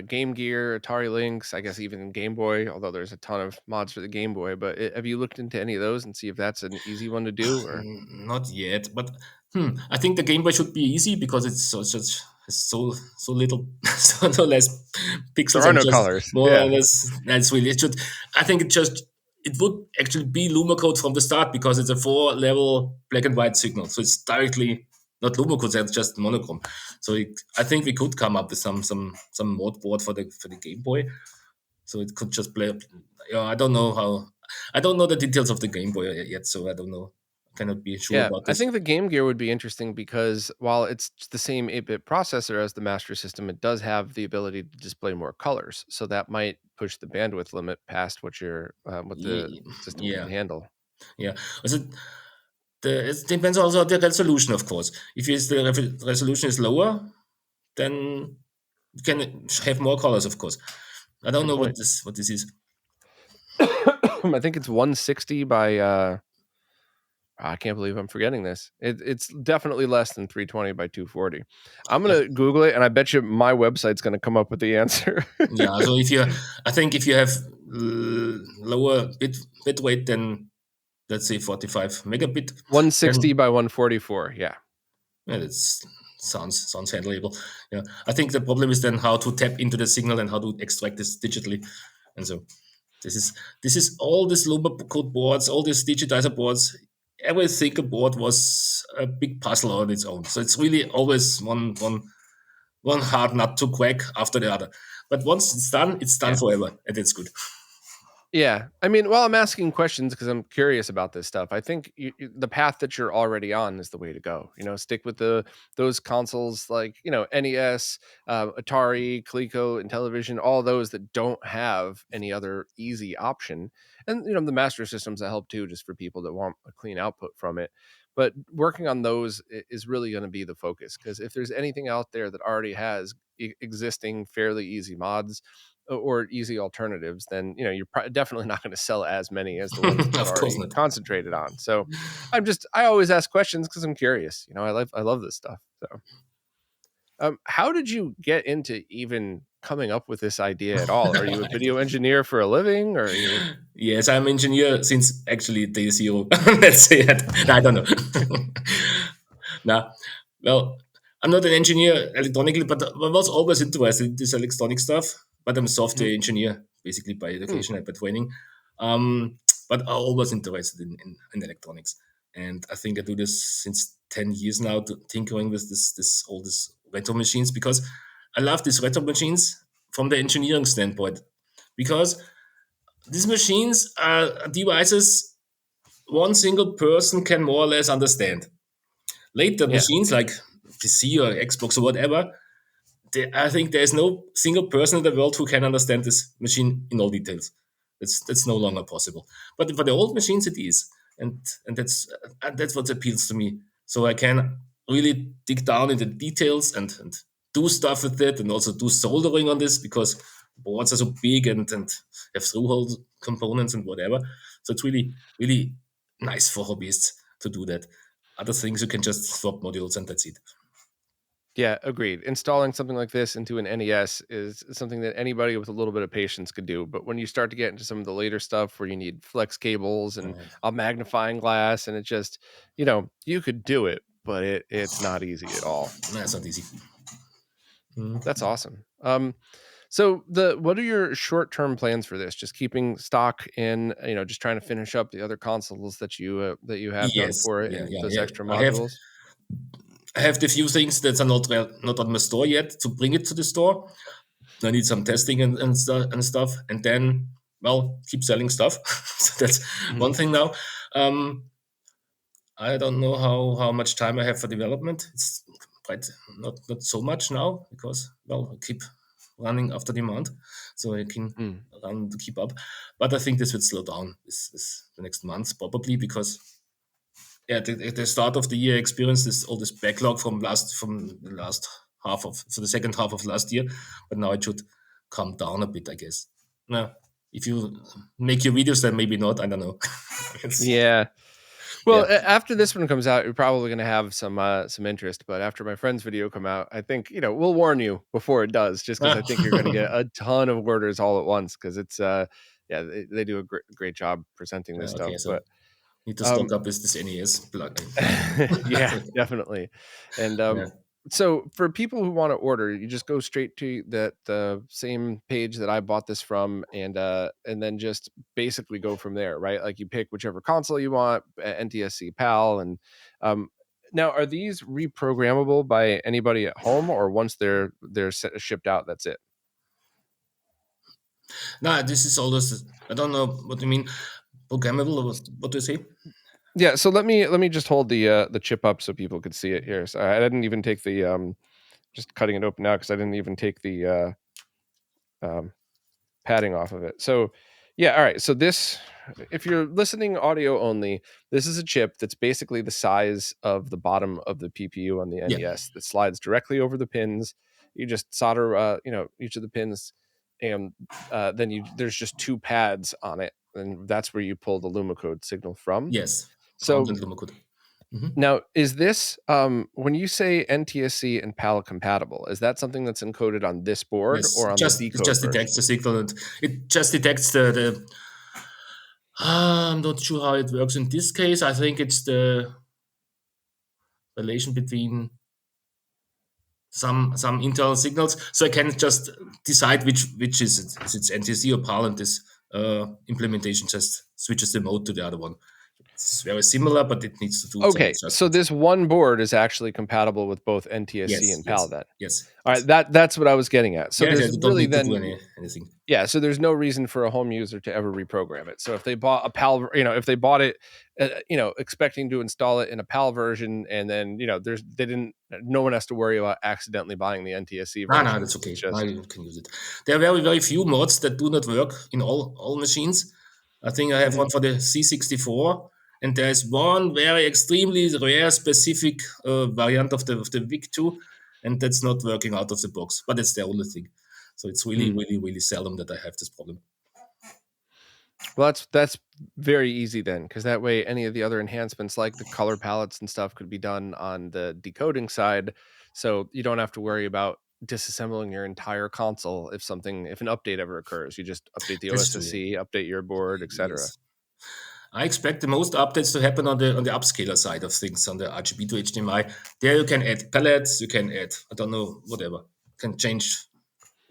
Speaker 1: Game Gear, Atari Lynx, I guess even Game Boy, although there's a ton of mods for the Game Boy, but have you looked into any of those and see if that's an easy one to do or
Speaker 2: Not yet, but I think the Game Boy should be easy because it's so little, so less
Speaker 1: there
Speaker 2: pixels
Speaker 1: are
Speaker 2: and
Speaker 1: no
Speaker 2: just
Speaker 1: colors?
Speaker 2: more or
Speaker 1: Yeah.
Speaker 2: less. That's really it should. I think it would actually be Lumacode from the start because it's a 4-level black and white signal, so it's directly not Lumacode, it's just monochrome. So I think we could come up with some mod board for the Game Boy, so it could just play. Yeah, I don't know how. I don't know the details of the Game Boy yet, so I don't know. I cannot be sure
Speaker 1: Yeah,
Speaker 2: about
Speaker 1: I
Speaker 2: this.
Speaker 1: think the Game Gear would be interesting because while it's the same 8-bit processor as the Master System, it does have the ability to display more colors. So that might push the bandwidth limit past what the
Speaker 2: Ye-
Speaker 1: system can
Speaker 2: Yeah,
Speaker 1: handle.
Speaker 2: yeah. Also, it depends also on the resolution, of course. If the resolution is lower, then you can have more colors, of course. I don't
Speaker 1: Good
Speaker 2: know
Speaker 1: point.
Speaker 2: what this is.
Speaker 1: I think it's 160 by I can't believe I'm forgetting this. It's definitely less than 320 by 240. I'm
Speaker 2: Yeah,
Speaker 1: gonna Google it, and I bet you my website's gonna come up with the answer.
Speaker 2: yeah. So I think if you have lower bit weight than let's say 45 megabit,
Speaker 1: 160
Speaker 2: then
Speaker 1: by 144. Yeah.
Speaker 2: yeah, that sounds handleable. Yeah, I think the problem is then how to tap into the signal and how to extract this digitally, and so this is this is all these Luma code boards, all these digitizer boards. Every single board was a big puzzle on its own. So it's really always one hard nut to crack after the other. But once it's done
Speaker 1: Yeah.
Speaker 2: forever, and it's good.
Speaker 1: Yeah. I mean, while I'm asking questions because I'm curious about this stuff, I think the path that you're already on is the way to go. Stick with those consoles like NES, Atari, Coleco, and television, all those that don't have any other easy option, and the Master Systems that help too, just for people that want a clean output from it. But working on those is really going to be the focus because if there's anything out there that already has existing fairly easy mods or easy alternatives, then you're definitely not going to sell as many as the ones that you've
Speaker 2: Of course
Speaker 1: already
Speaker 2: not.
Speaker 1: concentrated on. So I always ask questions because I'm curious. I love this stuff. So how did you get into even coming up with this idea at all? Are you a video engineer for a living, or are you?
Speaker 2: Yes, I'm engineer since actually day zero. Let's say that. No, I don't know. Now, well, I'm not an engineer electronically, but I was always interested in this electronic stuff. But I'm a software
Speaker 1: Mhm.
Speaker 2: engineer, basically by
Speaker 1: Hmm.
Speaker 2: education and by training. Um, but I always interested in electronics, and I think I do this since 10 years now, tinkering with this all this retro machines because I love these retro machines from the engineering standpoint because these machines are devices one single person can more or less understand. Later
Speaker 1: Yeah.
Speaker 2: machines like PC or Xbox or whatever, I think there is no single person in the world who can understand this machine in all details. That's no longer possible. But for the old machines, it is, and that's what appeals to me. So I can really dig down into details and do stuff with it, and also do soldering on this because boards are so big and have through-hole components and whatever. So it's really nice for hobbyists to do that. Other things you can just swap modules and that's it.
Speaker 1: Yeah, agreed. Installing something like this into an NES is something that anybody with a little bit of patience could do. But when you start to get into some of the later stuff where you need flex cables and a magnifying glass, and it just, you could do it, but it's not easy at all.
Speaker 2: That's not easy.
Speaker 1: That's awesome. So what are your short-term plans for this? Just keeping stock in, just trying to finish up the other consoles that you have done
Speaker 2: Yes,
Speaker 1: for it
Speaker 2: yeah,
Speaker 1: and
Speaker 2: yeah,
Speaker 1: those
Speaker 2: yeah.
Speaker 1: extra
Speaker 2: I have
Speaker 1: modules.
Speaker 2: I have the few things that are not on my store yet to bring it to the store. I need some testing and stuff, and then keep selling stuff. So that's
Speaker 1: Mhm.
Speaker 2: one thing now. Um, I don't know how much time I have for development. It's quite not so much now because I keep running after demand, so I can
Speaker 1: Mm.
Speaker 2: run to keep up. But I think this will slow down this the next months probably because at the start of the year, I experienced all this backlog from the last for the second half of last year, but now it should come down a bit, I guess. Now, if you make your videos, then maybe not. I don't know.
Speaker 1: Yeah. Well,
Speaker 2: Yeah.
Speaker 1: after this one comes out, you're probably going to have some interest. But after my friend's video come out, I think we'll warn you before it does, just because I think you're going to get a ton of orders all at once. Because it's yeah, they do a great job presenting this stuff.
Speaker 2: Okay, so
Speaker 1: But
Speaker 2: need to stock
Speaker 1: um,
Speaker 2: up with this NES plugin.
Speaker 1: yeah, definitely. And
Speaker 2: Yeah.
Speaker 1: so for people who want to order, you just go straight to the same page that I bought this from, and then just basically go from there, right? Like you pick whichever console you want, NTSC PAL, and um, now are these reprogrammable by anybody at home, or once they're shipped out, that's it?
Speaker 2: No, this is always. I don't know what you mean. Programmable, or what do you say?
Speaker 1: Yeah, so let me just hold the chip up so people could see it here. So I didn't even take the just cutting it open now because I didn't even take the um, padding off of it. So, yeah, all right. So this, if you're listening audio only, this is a chip that's basically the size of the bottom of the PPU on the
Speaker 2: Yeah.
Speaker 1: NES that slides directly over the pins. You just solder, each of the pins, and then there's just two pads on it, and that's where you pull the Lumacode signal from.
Speaker 2: Yes. Pound
Speaker 1: So
Speaker 2: and Lumacode. Mhm.
Speaker 1: now, is this when you say NTSC and PAL compatible? Is that something that's encoded on this board
Speaker 2: Yes.
Speaker 1: or on the
Speaker 2: It
Speaker 1: decode
Speaker 2: just detects
Speaker 1: version?
Speaker 2: the signal, and it just detects the. I'm not sure how it works in this case. I think it's the relation between some internal signals, so I can just decide which is it. Is it NTSC or PAL, and this implementation just switches the mode to the other one. It's very similar, but it needs to do some
Speaker 1: Okay, so
Speaker 2: adjustments.
Speaker 1: this one board is actually compatible with both NTSC
Speaker 2: Yes,
Speaker 1: and PAL
Speaker 2: yes,
Speaker 1: then.
Speaker 2: yes,
Speaker 1: All right,
Speaker 2: yes.
Speaker 1: that's what I was getting at. So
Speaker 2: Yes,
Speaker 1: there's
Speaker 2: yes. You don't
Speaker 1: really
Speaker 2: need to do
Speaker 1: then
Speaker 2: anything.
Speaker 1: yeah, so there's no reason for a home user to ever reprogram it. So if they bought a PAL, if they bought it, expecting to install it in a PAL version, and then no one has to worry about accidentally buying the NTSC
Speaker 2: No, no,
Speaker 1: version.
Speaker 2: that's
Speaker 1: It's
Speaker 2: okay. Now
Speaker 1: just
Speaker 2: you can use it. There are very few mods that do not work in all machines. I think I have
Speaker 1: Mhm.
Speaker 2: one for the C64, and there is one very extremely rare specific variant of the VIC2, and that's not working out of the box. But it's the only thing. So it's
Speaker 1: Mm.
Speaker 2: really seldom that I have this problem.
Speaker 1: Well, that's very easy then, because that way any of the other enhancements like the color palettes and stuff could be done on the decoding side, so you don't have to worry about disassembling your entire console if an update ever occurs. You just update the
Speaker 2: That's true.
Speaker 1: OSSC, update your board, etc.
Speaker 2: Yes. I expect the most updates to happen on the upscaler side of things, on the RGB to HDMI. There you can add palettes, you can add, I don't know, whatever. You can change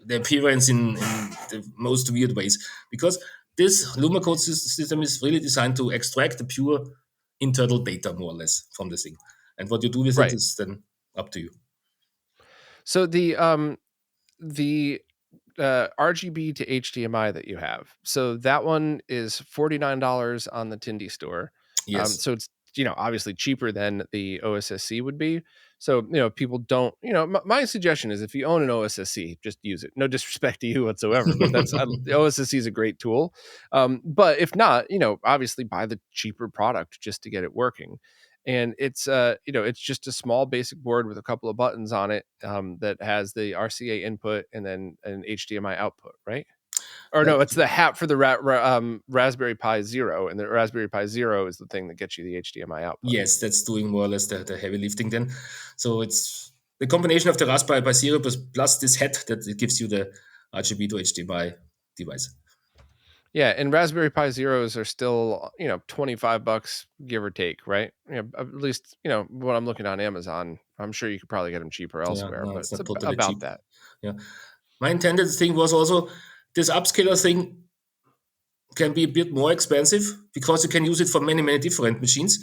Speaker 2: the appearance in the most weird ways, because this Lumacode system is really designed to extract the pure internal data, more or less, from the thing. And what you do with it
Speaker 1: Right.
Speaker 2: is then up to you.
Speaker 1: So the RGB to HDMI that you have. So that one is $49 on the Tindy store.
Speaker 2: Yes,
Speaker 1: So it's obviously cheaper than the OSSC would be. So people don't. My suggestion is if you own an OSSC, just use it. No disrespect to you whatsoever, but the OSSC is a great tool. But if not, obviously buy the cheaper product just to get it working. And it's just a small basic board with a couple of buttons on it that has the RCA input and then an HDMI output, right? Or no, it's
Speaker 2: that's,
Speaker 1: the hat for the Raspberry Pi Zero, and the Raspberry Pi Zero is the thing that gets you the HDMI output.
Speaker 2: yes, that's doing more or less the heavy lifting then. So it's the combination of the Raspberry Pi Zero plus this head that it gives you the RGB to HDMI device.
Speaker 1: Yeah, and Raspberry Pi Zeros are still, $25 give or take, right? At least, what I'm looking on Amazon. I'm sure you could probably get them cheaper
Speaker 2: Yeah,
Speaker 1: elsewhere,
Speaker 2: no,
Speaker 1: but
Speaker 2: it's
Speaker 1: it's
Speaker 2: not totally
Speaker 1: about
Speaker 2: cheap.
Speaker 1: that.
Speaker 2: Yeah. My intended thing was also this upscaler thing can be a bit more expensive because you can use it for many different machines.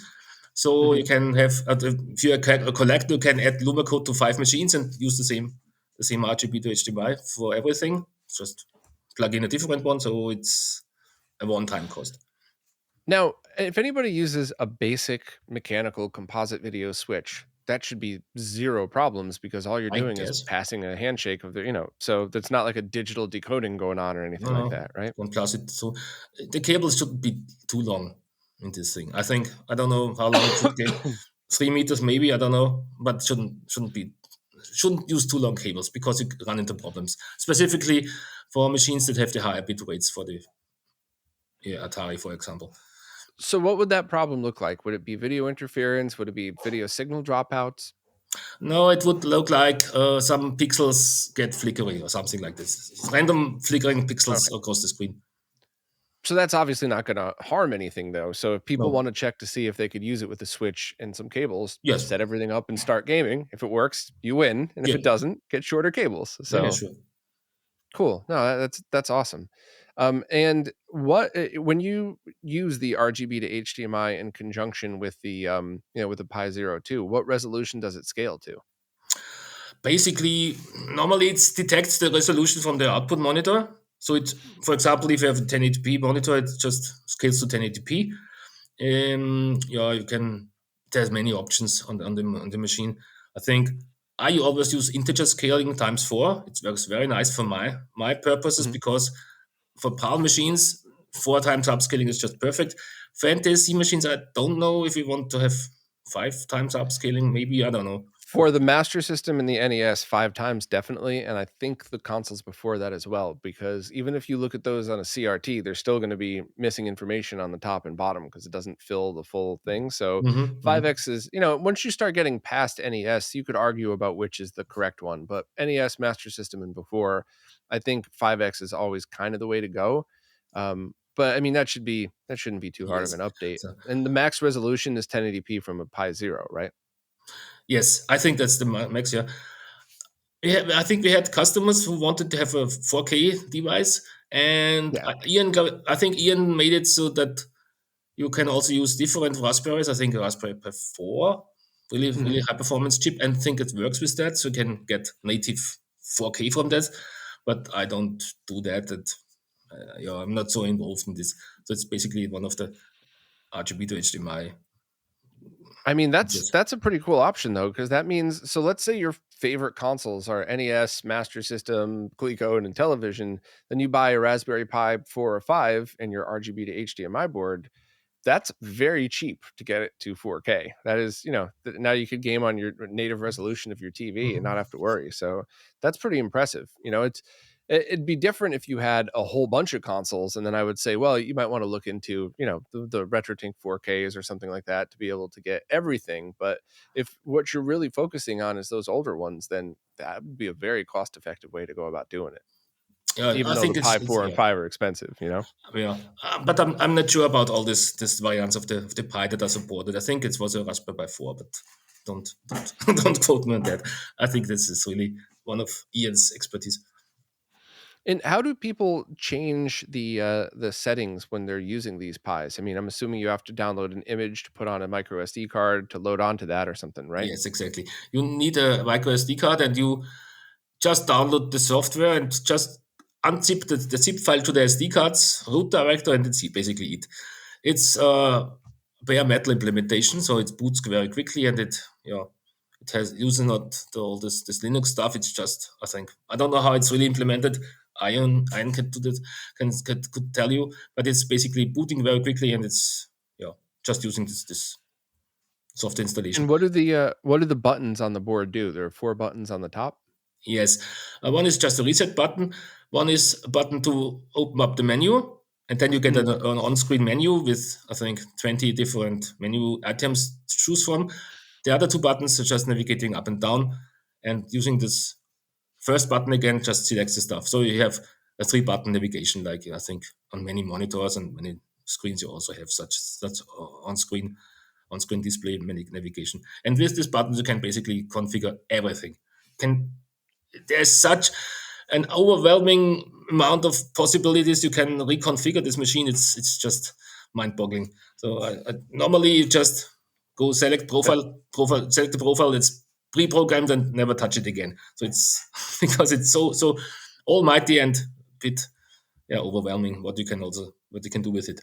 Speaker 2: So you
Speaker 1: Mhm.
Speaker 2: can have, if you're a collector, you can add Luma code to 5 machines and use the same RGB to HDMI for everything. Just plug in a different one, so it's a one-time cost.
Speaker 1: Now, if anybody uses a basic mechanical composite video switch, that should be zero problems because all you're
Speaker 2: I
Speaker 1: doing is
Speaker 2: guess.
Speaker 1: passing a handshake so that's not like a digital decoding going on or anything
Speaker 2: No,
Speaker 1: like
Speaker 2: no,
Speaker 1: that, right?
Speaker 2: one plus it. So the cables shouldn't be too long in this thing. I think I don't know how long it should be. 3 meters maybe, I don't know, but shouldn't be shouldn't use too long cables because you run into problems, specifically for machines that have the higher bit rates for the Atari, for example.
Speaker 1: So what would that problem look like? Would it be video interference? Would it be video signal dropouts?
Speaker 2: No, it would look like some pixels get flickering or something like this. Random flickering pixels
Speaker 1: Okay.
Speaker 2: across the screen.
Speaker 1: So that's obviously not going to harm anything though. So if people
Speaker 2: No.
Speaker 1: want to check to see if they could use it with a switch and some cables,
Speaker 2: Yes.
Speaker 1: set everything up and start gaming. If it works, you win, and if
Speaker 2: Yeah.
Speaker 1: it doesn't, get shorter cables.
Speaker 2: Yeah, yeah,
Speaker 1: So
Speaker 2: sure.
Speaker 1: cool. No, that's awesome. And what when you use the RGB to HDMI in conjunction with the with the Pi Zero 2, what resolution does it scale to?
Speaker 2: Basically, normally it detects the resolution from the output monitor. So it, for example, if you have a 1080p monitor, it just scales to 1080p. Yeah, you can. There's many options on the machine. I think I always use integer scaling times four. It works very nice for my purposes
Speaker 1: Mhm.
Speaker 2: because for PAL machines, four times upscaling is just perfect. Fantasy machines, I don't know if you want to have five times upscaling. Maybe I don't know.
Speaker 1: For the Master System and the NES, 5 times definitely, and I think the consoles before that as well, because even if you look at those on a CRT, they're still gonna be missing information on the top and bottom because it doesn't fill the full thing, so
Speaker 2: Hmm, hmm.
Speaker 1: 5X is once you start getting past NES, you could argue about which is the correct one, but NES, Master System, and before, I think 5X is always kind of the way to go, but, I mean, that shouldn't be too hard of
Speaker 2: Yes.
Speaker 1: an update,
Speaker 2: So
Speaker 1: and the max resolution is 1080p from a Pi Zero, right?
Speaker 2: yes, I think that's the max. Yeah, I think we had customers who wanted to have a 4K device, and
Speaker 1: Yeah.
Speaker 2: I think Ian made it so that you can also use different raspberries. I think a Raspberry Pi 4, really
Speaker 1: Mhm.
Speaker 2: high performance chip, and think it works with that. So you can get native 4K from that. But I don't do that. And yeah, I'm not so involved in this. So it's basically one of the RGB to HDMI
Speaker 1: I mean,
Speaker 2: features.
Speaker 1: that's a pretty cool option though, because that means so let's say your favorite consoles are NES, Master System, ColecoVision, and Television, then you buy a Raspberry Pi 4 or 5 and your RGB to HDMI board. That's very cheap to get it to 4K. That is, now you could game on your native resolution of your TV and not
Speaker 2: Mhm.
Speaker 1: have to worry. So that's pretty impressive. It'd be different if you had a whole bunch of consoles, and then I would say, well, you might want to look into, the RetroTink 4Ks or something like that to be able to get everything. But if what you're really focusing on is those older ones, then that would be a very cost effective way to go about doing it.
Speaker 2: Yeah,
Speaker 1: Even
Speaker 2: I
Speaker 1: though the
Speaker 2: think
Speaker 1: Pi
Speaker 2: it's
Speaker 1: 4 and
Speaker 2: yeah.
Speaker 1: 5 are expensive.
Speaker 2: Yeah, but I'm not sure about all this variants of the Pi that are supported. I think it was a Raspberry Pi 4, but don't don't quote me on that. I think this is really one of Ian's expertise.
Speaker 1: And how do people change the settings when they're using these Pis? I mean, I'm assuming you have to download an image to put on a micro SD card to load onto that or something, right?
Speaker 2: Yes, exactly. You need a micro SD card, and you just download the software and just unzip the zip file to the SD cards, root director, and that's basically it. It's bare metal implementation, so it boots very quickly, and it has using not all this Linux stuff. It's just I don't know how it's really implemented. Iron can do that, could tell you, but it's basically booting very quickly, and it's yeah just using this software installation.
Speaker 1: And what do the buttons on the board do? There are 4 buttons on the top?
Speaker 2: Yes. One is just a reset button. One is a button to open up the menu. And then you get
Speaker 1: Mhm.
Speaker 2: an on screen menu with, I think, 20 different menu items to choose from. The other two buttons are just navigating up and down. And using this first button again, just selects the stuff. So you have a 3 button navigation, like I think on many monitors and many screens, you also have such on screen display navigation. And with this button, you can basically configure everything. Can There's such an overwhelming amount of possibilities you can reconfigure this machine. It's just mind-boggling. So I normally you just go select the profile. It's pre-programmed and never touch it again. So it's because it's so almighty and bit overwhelming what you can do with it.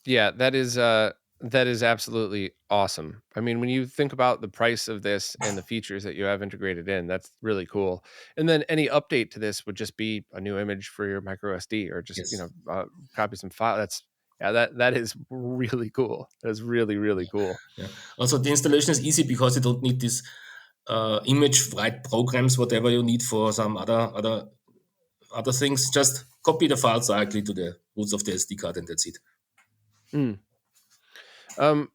Speaker 1: Yeah, that is absolutely awesome. I mean, when you think about the price of this and the features that you have integrated in, that's really cool. And then any update to this would just be a new image for your micro SD or just,
Speaker 2: Yes.
Speaker 1: copy some file. That is really cool. That is really, really cool.
Speaker 2: Yeah. Also, the installation is easy because you don't need this. image write programs, whatever you need for some other things. Just copy the files directly to the roots of the SD card, and that's it.
Speaker 1: Mm. Um,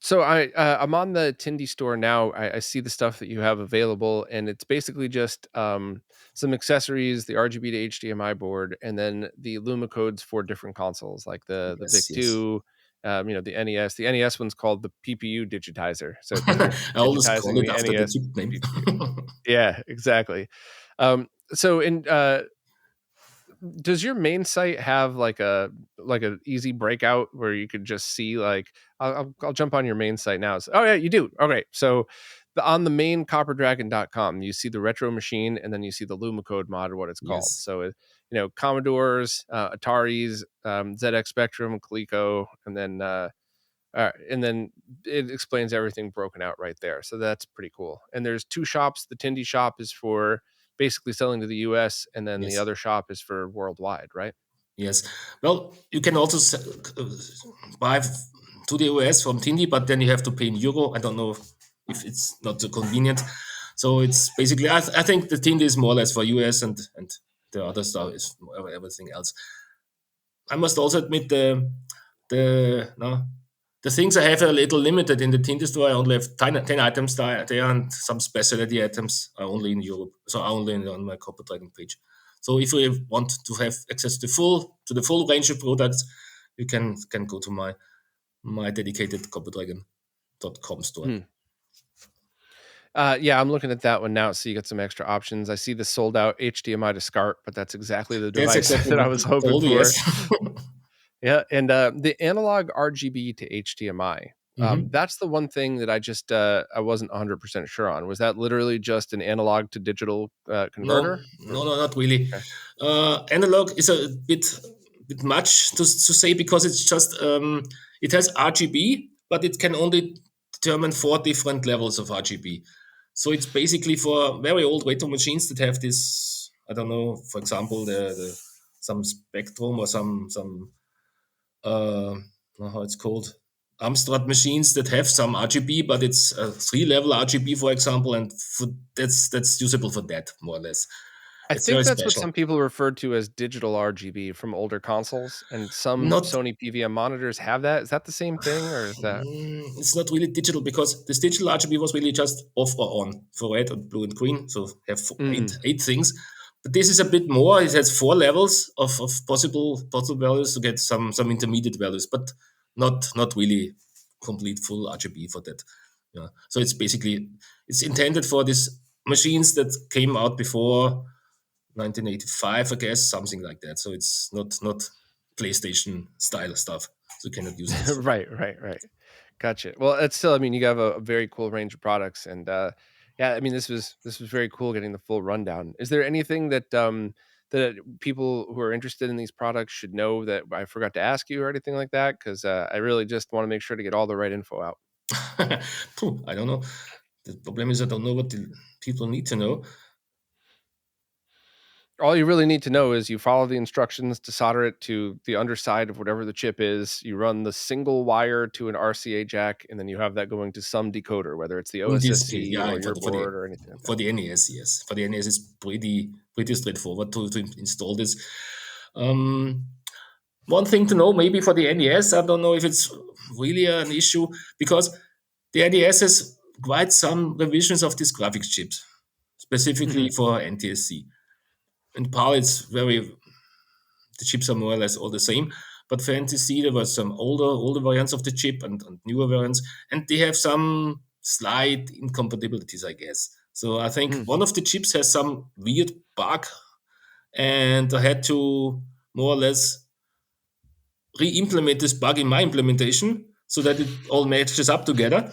Speaker 1: So I'm on the Tindy store now. I see the stuff that you have available, and it's basically just some accessories, the RGB to HDMI board, and then the Luma codes for different consoles, like the VIC
Speaker 2: Yes, yes.
Speaker 1: two, the NES. The NES one's called the PPU digitizer, so because you're
Speaker 2: I always call
Speaker 1: digitizing
Speaker 2: it
Speaker 1: the
Speaker 2: after the
Speaker 1: NES
Speaker 2: chip name.
Speaker 1: PPU. Yeah, exactly. So in does your main site have like a easy breakout where you could just see like I'll jump on your main site now. Oh yeah, you do. Okay. So on the main copperdragon.com, you see the retro machine and then you see the Lumacode mod or what it's called.
Speaker 2: Yes,
Speaker 1: So Commodores, Ataris, ZX Spectrum, Coleco, and then it explains everything broken out right there. So that's pretty cool. And there's two shops. The Tindy shop is for basically selling to the US, and then the
Speaker 2: yes,
Speaker 1: other shop is for worldwide, right?
Speaker 2: yes. Well, you can also buy to the US from Tindy, but then you have to pay in euro. I don't know if it's not so convenient. So it's basically, I think the Tindy is more or less for US, and the other stuff is everything else. I must also admit the no the things I have are a little limited in the Tinder store. I only have 10 items there, and some specialty items are only in Europe, so only on my Copper Dragon page. So if you want to have access to the full range of products, you can go to my dedicated copperdragon.com store.
Speaker 1: Hmm. Yeah, I'm looking at that one now. So you got some extra options. I see the sold out HDMI to SCART, but that's exactly the
Speaker 2: That's
Speaker 1: device
Speaker 2: exactly
Speaker 1: that I
Speaker 2: what
Speaker 1: was
Speaker 2: I
Speaker 1: hoping
Speaker 2: told you.
Speaker 1: for.
Speaker 2: Yes.
Speaker 1: Yeah, and the analog RGB to HDMI.
Speaker 2: Mhm.
Speaker 1: That's the one thing that I wasn't 100% sure on. Was that literally just an analog to digital
Speaker 2: No,
Speaker 1: converter?
Speaker 2: no, no, not really.
Speaker 1: Okay.
Speaker 2: Analog is a bit much to say because it's just it has RGB, but it can only determine four different levels of RGB. So it's basically for very old retro machines that have this. I don't know, for example, the some Spectrum or some uh, how it's called, Amstrad machines that have some RGB, but it's a three-level RGB, for example, and that's usable for that more or less.
Speaker 1: I
Speaker 2: It's
Speaker 1: think
Speaker 2: very
Speaker 1: that's what
Speaker 2: special.
Speaker 1: some people referred to as digital RGB from older consoles, and some
Speaker 2: Not
Speaker 1: Sony PVM monitors have that. Is that the same thing, or is that?
Speaker 2: it's not really digital because this digital RGB was really just off or on for red and blue and green. So have
Speaker 1: Mm.
Speaker 2: eight things. But this is a bit more. It has four levels of possible values to get some intermediate values, but not really complete full RGB for that. Yeah. So it's basically it's intended for these machines that came out before 1985, I guess, something like that. So it's not PlayStation style stuff. So you cannot use this for that.
Speaker 1: Right. Gotcha. Well, it's still, I mean, you have a very cool range of products, and yeah, I mean, this was very cool getting the full rundown. Is there anything that people who are interested in these products should know that I forgot to ask you or anything like that? Because I really just want to make sure to get all the right info out.
Speaker 2: Phew, I don't know. The problem is I don't know what the people need to know.
Speaker 1: All you really need to know is you follow the instructions to solder it to the underside of whatever the chip is. You run the single wire to an RCA jack, and then you have that going to some decoder, whether it's the
Speaker 2: In this case,
Speaker 1: OSSC
Speaker 2: yeah,
Speaker 1: or your board or anything like that.
Speaker 2: for the NES, yes, for the NES, it's pretty straightforward to install this. Um, One thing to know, maybe for the NES, I don't know if it's really an issue because the NES has quite some revisions of these graphics chips, specifically
Speaker 1: Mhm.
Speaker 2: for NTSC. In PAL, it's very the chips are more or less all the same. But for NTC, there was some older variants of the chip and newer variants, and they have some slight incompatibilities, I guess. So I think
Speaker 1: Mm.
Speaker 2: one of the chips has some weird bug, and I had to more or less re-implement this bug in my implementation so that it all matches up together.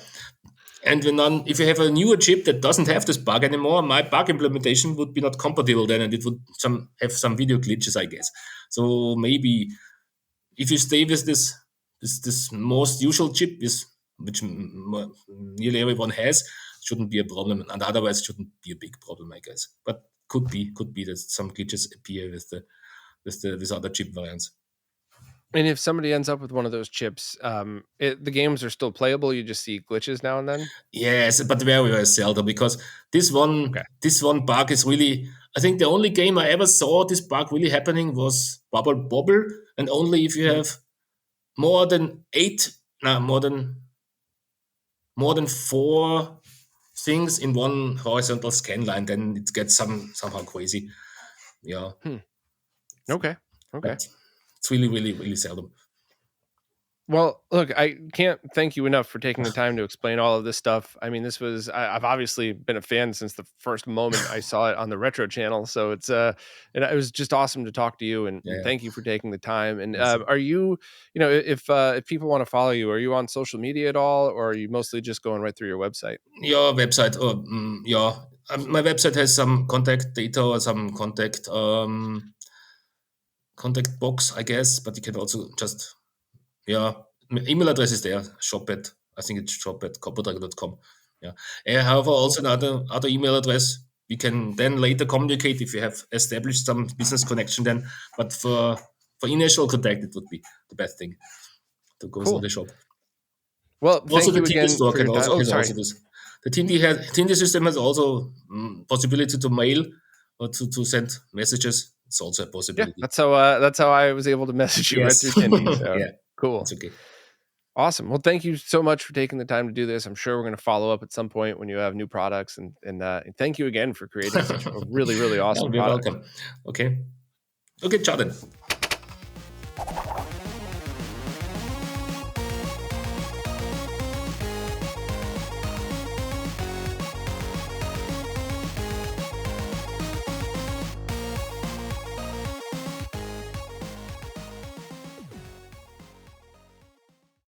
Speaker 2: And if you have a newer chip that doesn't have this bug anymore, my bug implementation would be not compatible then, and it would have some video glitches, I guess. So maybe if you stay with this most usual chip, which nearly everyone has, shouldn't be a problem, and otherwise shouldn't be a big problem, I guess. But could be that some glitches appear with other chip variants.
Speaker 1: And if somebody ends up with one of those chips, the games are still playable. You just see glitches now and then.
Speaker 2: Yes, but very, very seldom because
Speaker 1: Okay.
Speaker 2: this one bug is really. I think the only game I ever saw this bug really happening was Bubble Bobble, and only if you
Speaker 1: Mhm.
Speaker 2: have more than eight, no, more than four things in one horizontal scan line, then it gets somehow crazy. Yeah,
Speaker 1: Hmm. Okay. Okay.
Speaker 2: but it's really, really, really seldom.
Speaker 1: Well, look, I can't thank you enough for taking the time to explain all of this stuff. I mean, this was I've obviously been a fan since the first moment I saw it on the Retro channel. So and it was just awesome to talk to you, and
Speaker 2: Yeah,
Speaker 1: thank you for taking the time. And
Speaker 2: yes.
Speaker 1: are you, if people want to follow you, are you on social media at all, or are you mostly just going right through your website?
Speaker 2: Your website, yeah, my website has some contact data or some contact box, I guess, but you can also just, yeah, email address is there, shop at, I think it's shop at copperdragon.com. Yeah. I have also
Speaker 1: Cool.
Speaker 2: another email address. We can then later communicate if you have established some business connection then, but for initial contact, it would be the best thing to go through
Speaker 1: Cool.
Speaker 2: the shop.
Speaker 1: Well,
Speaker 2: Also,
Speaker 1: thank
Speaker 2: the
Speaker 1: you
Speaker 2: Tindi
Speaker 1: again
Speaker 2: store
Speaker 1: for your time. Oh,
Speaker 2: has also
Speaker 1: sorry.
Speaker 2: this. The Tindi system has also possibility to mail or to send messages. It's also a
Speaker 1: Yeah,
Speaker 2: possibility.
Speaker 1: that's how I was able to message you right
Speaker 2: Yes,
Speaker 1: through Tindy. So
Speaker 2: yeah,
Speaker 1: cool.
Speaker 2: it's okay.
Speaker 1: Awesome. Well, thank you so much for taking the time to do this. I'm sure we're going to follow up at some point when you have new products, and thank you again for creating such a really, really
Speaker 2: Yeah,
Speaker 1: awesome
Speaker 2: you're
Speaker 1: product.
Speaker 2: welcome. Okay, okay, ciao then.